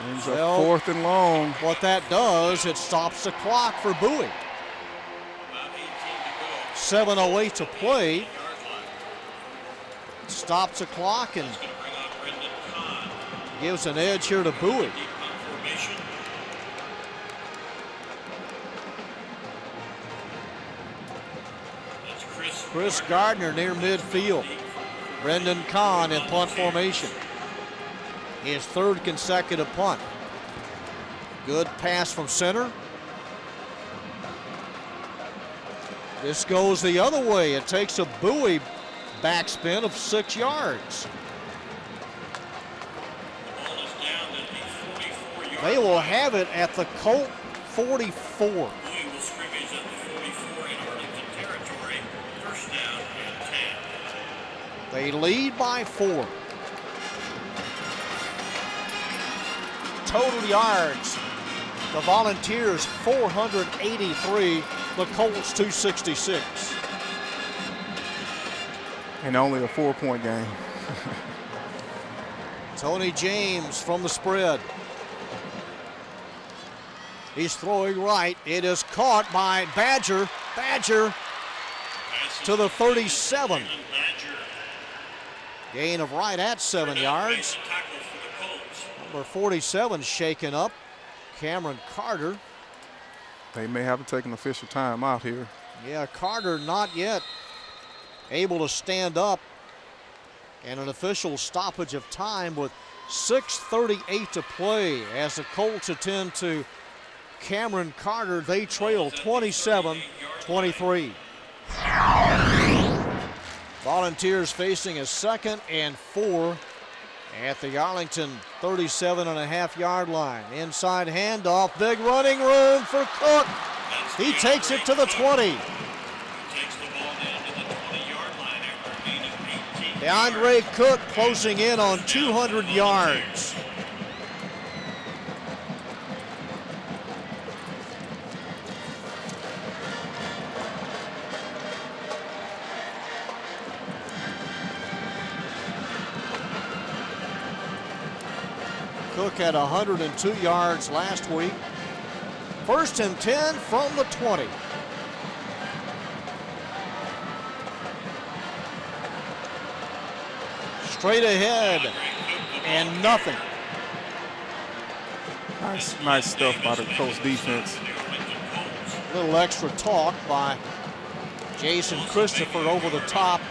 Ends up 4th and long. What that does, it stops the clock for Bowie. 7:08 to play. Stops the clock and gives an edge here to Bowie. Chris Gardner near midfield. Brendan Kahn in punt formation. His 3rd consecutive punt. Good pass from center. This goes the other way. It takes a Bowie backspin of 6 yards. They will have it at the Colt 44. Bowie will scrimmage at the 44 in Arlington territory. First down and 10. They lead by 4. Total yards. The Volunteers 483. The Colts 266. And only a 4-point game. Tony James from the spread. He's throwing right. It is caught by Badger. Badger to the 37. Gain of right at 7 yards. Number 47 shaken up. Cameron Carter. They may have to take an official timeout here. Yeah, Carter not yet able to stand up. And an official stoppage of time with 6:38 to play as the Colts attend to Cameron Carter. They trail 27-23. Volunteers facing a 2nd and 4 at the Arlington 37.5-yard line. Inside handoff, big running room for Cook. He takes it to the 20. DeAndre Cook closing in on 200 yards. Cook had 102 yards last week. 1st and 10 from the 20. Straight ahead and nothing. Nice stuff by the Colts defense. A little extra talk by Jason Christopher over the top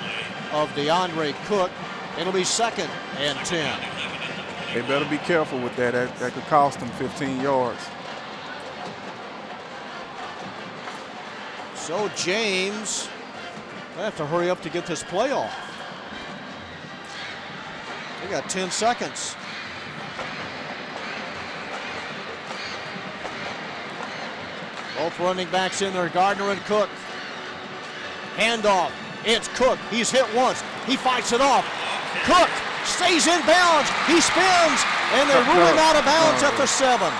of DeAndre Cook. It'll be 2nd and 10. They better be careful with that. That could cost them 15 yards. So James will have to hurry up to get this play off. They got 10 seconds. Both running backs in there, Gardner and Cook. Handoff, it's Cook. He's hit once, he fights it off. Cook stays in bounds, he spins, and they rule him out of bounds at the 7.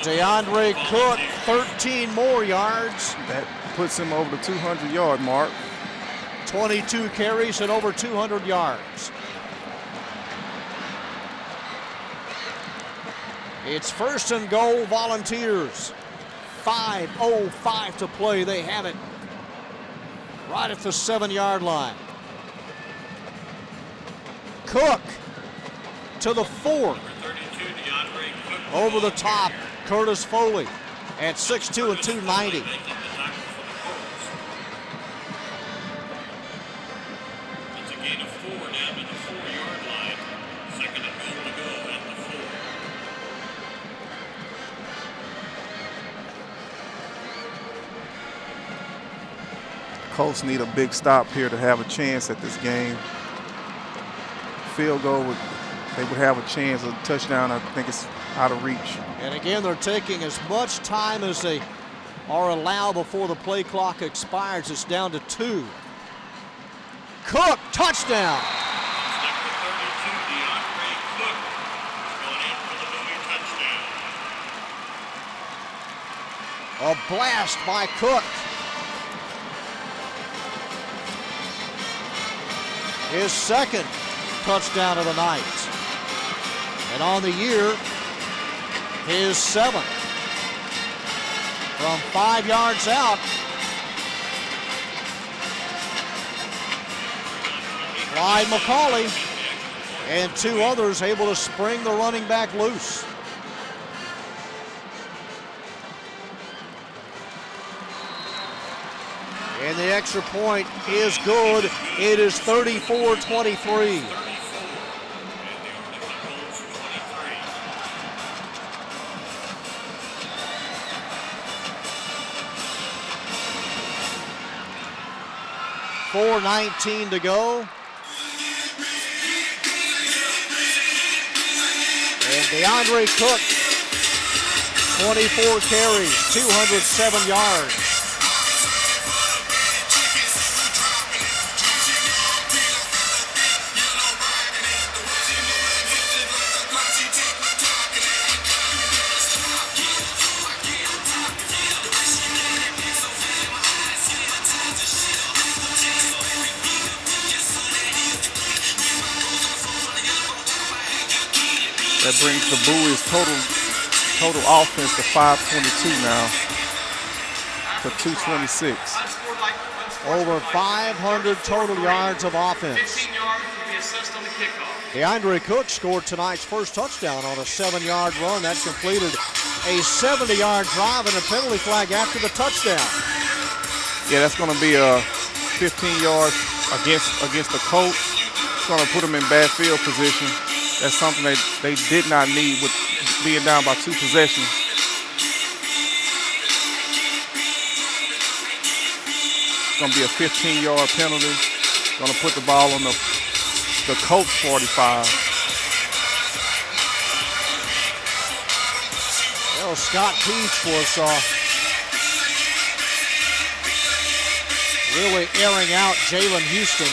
DeAndre Cook, 13 more yards. That puts him over the 200-yard mark. 22 carries and over 200 yards. It's 1st and goal, Volunteers. 5:05 to play. They have it right at the 7-yard line. Cook to the 4. Over the top, Curtis Foley at 6'2" and 290. Colts need a big stop here to have a chance at this game. Field goal, they would have a chance. A touchdown, I think it's out of reach. And again, they're taking as much time as they are allowed before the play clock expires. It's down to 2. Cook, touchdown. Number 32, DeAndre Cook, going in for the Bowie touchdown. A blast by Cook. His second touchdown of the night. And on the year, his 7th. From 5 yards out. Clyde McCauley and 2 others able to spring the running back loose. And the extra point is good. It is 34-23. .4:19 to go. And DeAndre Cook, 24 carries, 207 yards. That brings the Bowie's total offense to 522 now for 226. Over 500 total yards of offense. 15 yards will be assessed on the kickoff. DeAndre Cook scored tonight's first touchdown on a 7-yard run. That completed a 70-yard drive and a penalty flag after the touchdown. Yeah, that's going to be a 15 yards against the Colts. It's going to put them in bad field position. That's something they did not need with being down by 2 possessions. It's going to be a 15-yard penalty. Going to put the ball on the Colts 45. Well, Scott Peach was really airing out Jalen Houston.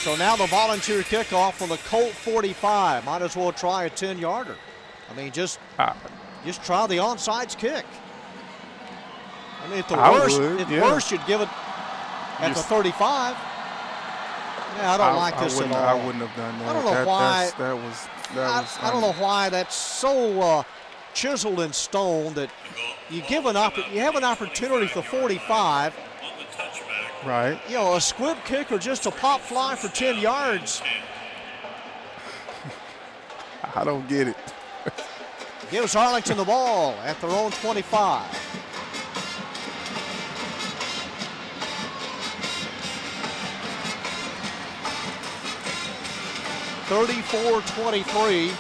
So now the volunteer kickoff on the Colt 45. Might as well try a 10-yarder. I mean, just try the onside kick. I mean, at worst, you'd give it at the 35. Yeah, I don't like this at all. I wouldn't have done that. I don't know why. I don't know why that's so chiseled in stone that you have an opportunity for 45. Right. You know, a squib kick or just a pop fly for 10 yards. I don't get it. Gives Arlington the ball at their own 25. (34-23),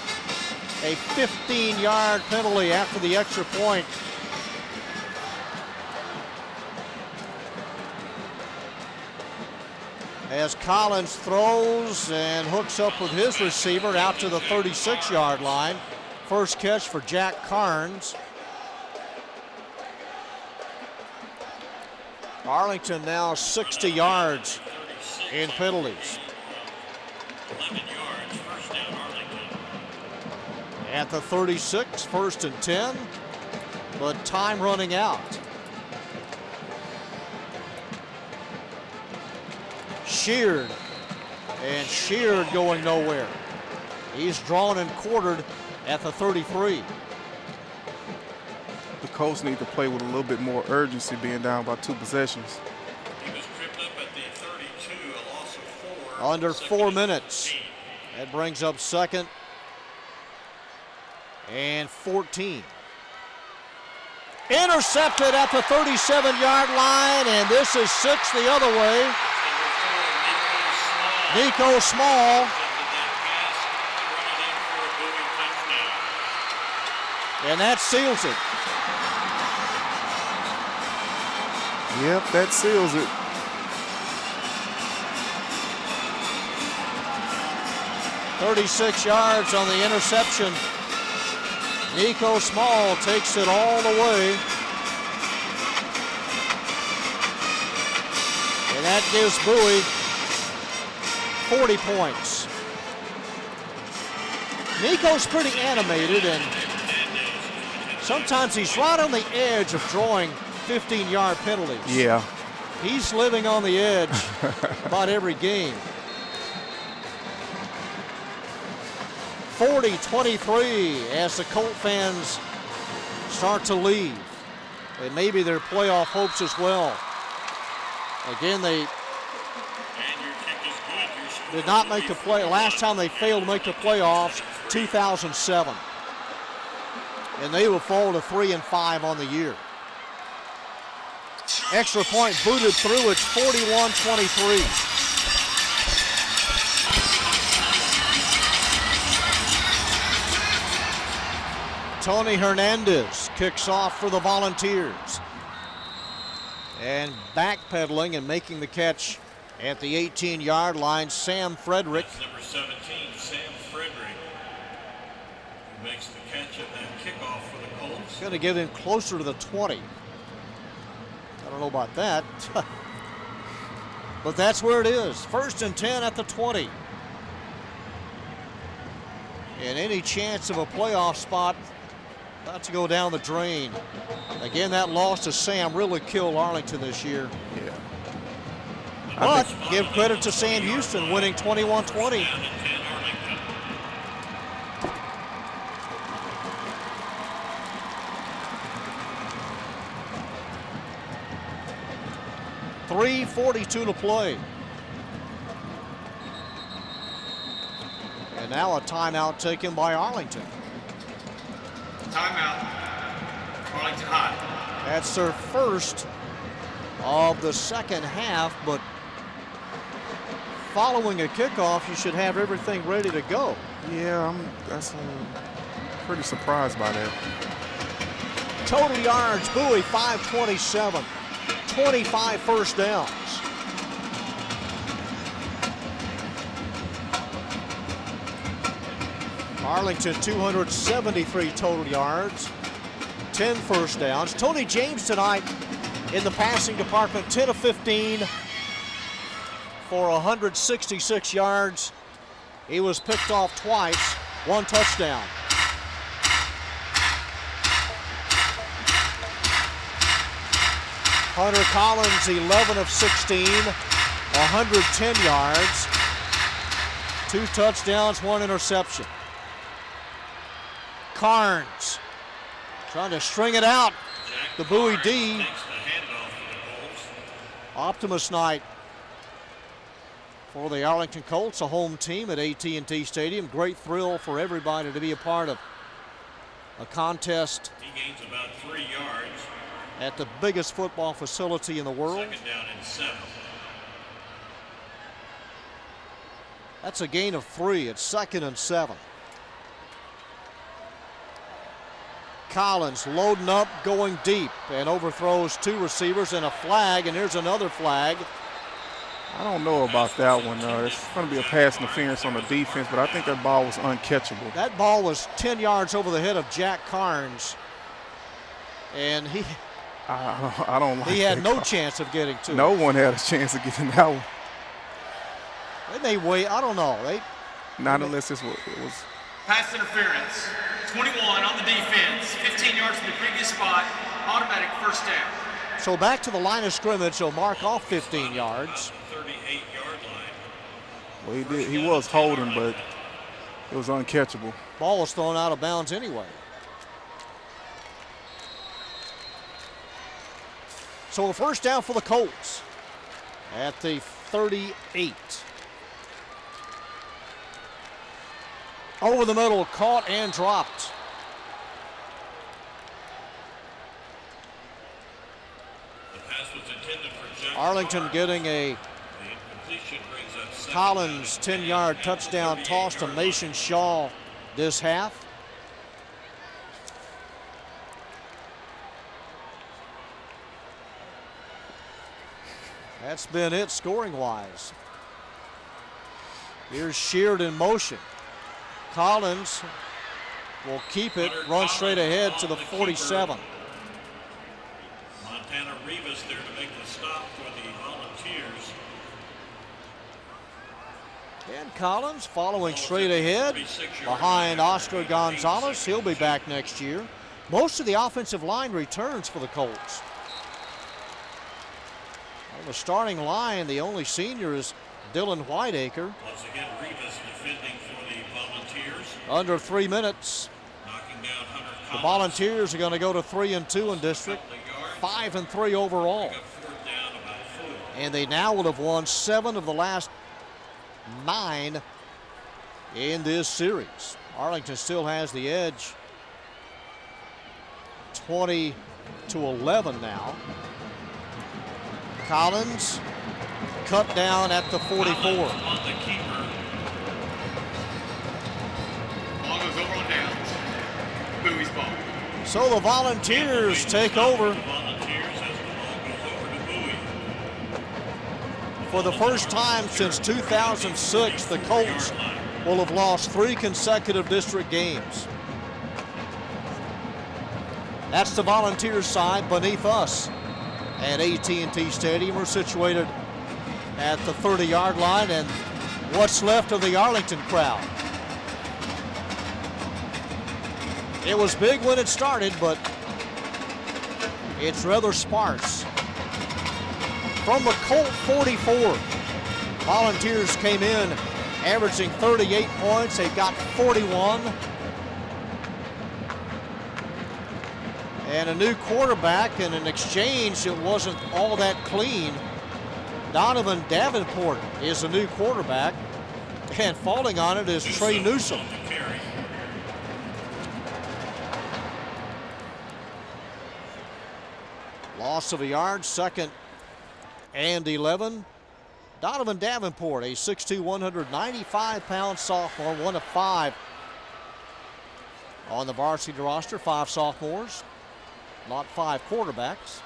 a 15-yard penalty after the extra point. As Collins throws and hooks up with his receiver out to the 36-yard line. First catch for Jack Carnes. Arlington now 60 yards in penalties. 11 yards, first down Arlington. At the 36, 1st and 10, but time running out. Sheared, and Sheared going nowhere. He's drawn and quartered at the 33. The Colts need to play with a little bit more urgency, being down by 2 possessions. He was tripped up at the 32, a loss of 4. Under 4 minutes. That brings up 2nd and 14. Intercepted at the 37-yard line, and this is 6 the other way. Nico Small. And that seals it. Yep, that seals it. "36 yards on the interception. Nico Small takes it all the way. And that gives Bowie 40 points. Nico's pretty animated, and sometimes he's right on the edge of drawing 15-yard penalties. Yeah. He's living on the edge about every game. 40-23 as the Colt fans start to leave. And maybe their playoff hopes as well. Again, they And your kick is good. Your score did not make the play. Last time they failed to make the playoffs, 2007. And they will fall to 3-5 on the year. Extra point booted through. It's 41-23. Tony Hernandez kicks off for the Volunteers. And backpedaling and making the catch at the 18-yard line, Sam Frederick. That's number 17, Sam Frederick, who makes the catch at that kickoff for the Colts. Going to get him closer to the 20. I don't know about that. But that's where it is. 1st and 10 at the 20. And any chance of a playoff spot about to go down the drain. Again, that loss to Sam really killed Arlington this year. Yeah. But give credit to Sam Houston winning 21-20. Down at 10, Arlington. 3:42 to play. And now a timeout taken by Arlington. Timeout. Arlington High. That's their first of the second half, but following a kickoff, you should have everything ready to go. Yeah, that's pretty surprised by that. Total yards, Bowie 527, 25 first downs. Arlington 273 total yards, 10 first downs. Tony James tonight in the passing department, 10 of 15 for 166 yards. He was picked off twice, 1 touchdown. Hunter Collins, 11 of 16, 110 yards, 2 touchdowns, 1 interception. Carnes trying to string it out. The Bowie D. Takes the handoff for the Colts. Optimus night for the Arlington Colts, a home team at AT&T Stadium. Great thrill for everybody to be a part of a contest He gains about 3 yards. at the biggest football facility in the world. 2nd down and 7. That's a gain of 3. It's 2nd and 7. Collins loading up, going deep, and overthrows 2 receivers and a flag, and here's another flag. I don't know about that one. It's going to be a pass interference on the defense, but I think that ball was uncatchable. That ball was 10 yards over the head of Jack Carnes, and I don't like he had that no call. chance of getting to No it. one had a chance of getting that one. They may wait, I don't know. Not unless it was. Pass interference. 21 on the defense. 15 yards from the previous spot. Automatic first down. So back to the line of scrimmage, he'll mark off 15 yards. 38-yard line. Well, he was holding, but it was uncatchable. Ball was thrown out of bounds anyway. So a first down for the Colts at the 38. Over the middle, caught and dropped. The pass was intended for Jack Arlington Carnes. getting a The incompletion brings up 2nd Collins down and 10-yard 10 at the touchdown toss to 38-yard line. Mason Shaw this half. That's been it scoring-wise. Here's Sheard in motion. Collins will keep it, run straight ahead to the 47. Montana Rivas there to make the stop for the Volunteers. And Collins following straight ahead behind Oscar Gonzalez. He'll be back next year. Most of the offensive line returns for the Colts. On the starting line, the only senior is Dylan Whiteacre. Once again, Rivas defending for the Volunteers. Under 3 minutes. Knocking down Hunter The Collins. Volunteers are going to go to 3-2 in district, 5-3 overall. Got 4th down about 4. And they now will have won 7 of the last 9 in this series. Arlington still has the edge, 20-11 now. Collins cut down at the 44. On the keeper. Ball goes over on downs. Bowie's ball. So the Volunteers take over. The Volunteers as the ball goes over to Bowie. For the first time since 2006, the Colts will have lost 3 consecutive district games. That's the Volunteers side. Beneath us at AT&T Stadium, we're situated at the 30-yard line and what's left of the Arlington crowd. It was big when it started, but it's rather sparse. From the Colt 44, Volunteers came in averaging 38 points. They've got 41. And a new quarterback and an exchange that wasn't all that clean. Donovan Davenport is a new quarterback, and falling on it is Trey Newsom. Loss of a yard, 2nd and 11. Donovan Davenport, a 6'2", 195-pound sophomore, 1 of 5 on the varsity roster, 5 sophomores, not 5 quarterbacks.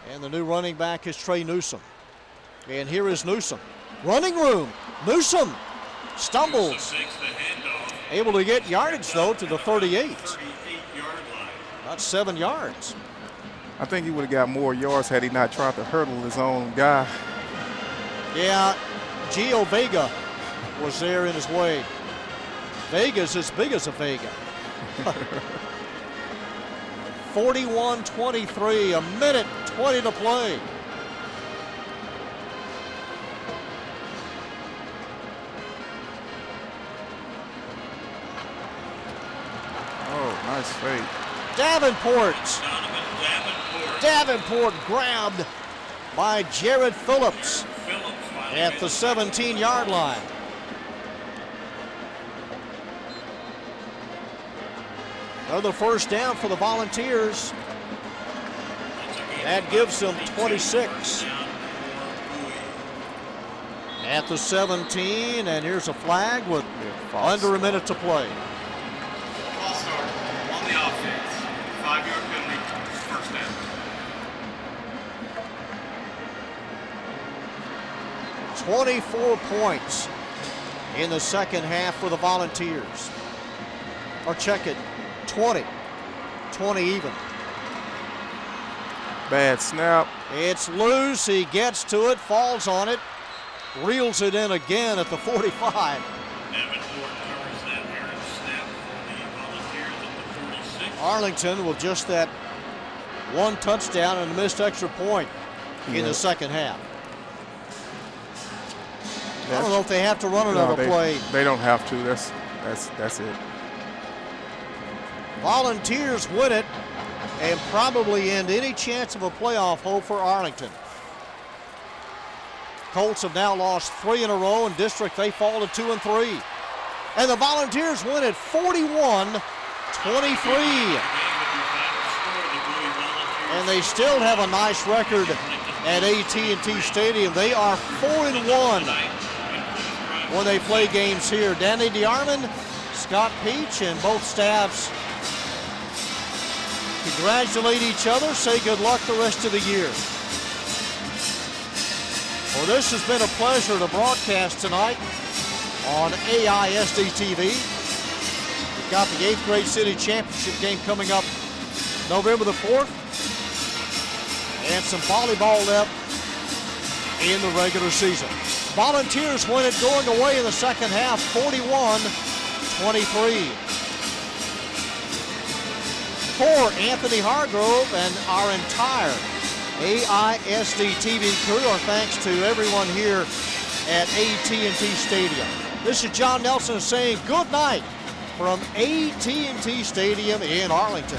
And the new running back is Trey Newsom. And here is Newsom. Running room. Newsom stumbles. Able to get yardage, though, to the 38. About 7 yards. I think he would have got more yards had he not tried to hurdle his own guy. Yeah, Gio Vega was there in his way. Vega's as big as a Vega. 41-23, a minute 20 to play. Oh, nice fade. Davenport grabbed by Jared Phillips at the 17-yard line. Another first down for the Volunteers. That gives them 26. At the 17, and here's a flag with under a minute to play. Ball start on the offense. 5-yard penalty, first down. 24 points in the second half for the Volunteers. Or check it, 20 even. Bad snap. It's loose, he gets to it, falls on it, reels it in again at the 45. Davenport covers that errant snap for the Volunteers at the 46. Arlington with just that 1 touchdown and a missed extra point in the second half. I don't know if they have to run another play. They don't have to. That's it. Volunteers win it and probably end any chance of a playoff hope for Arlington. Colts have now lost 3 in a row. In district, they fall to 2-3. And the Volunteers win it 41-23. And they still have a nice record at AT&T Stadium. They are 4-1 when they play games here. Danny DeArmond, Scott Peach, and both staffs congratulate each other, say good luck the rest of the year. Well, this has been a pleasure to broadcast tonight on AISD-TV. We've got the 8th grade city championship game coming up November the 4th. And some volleyball left in the regular season. Volunteers win it going away in the second half, 41-23. For Anthony Hargrove and our entire AISD-TV crew, our thanks to everyone here at AT&T Stadium. This is John Nelson saying good night from AT&T Stadium in Arlington.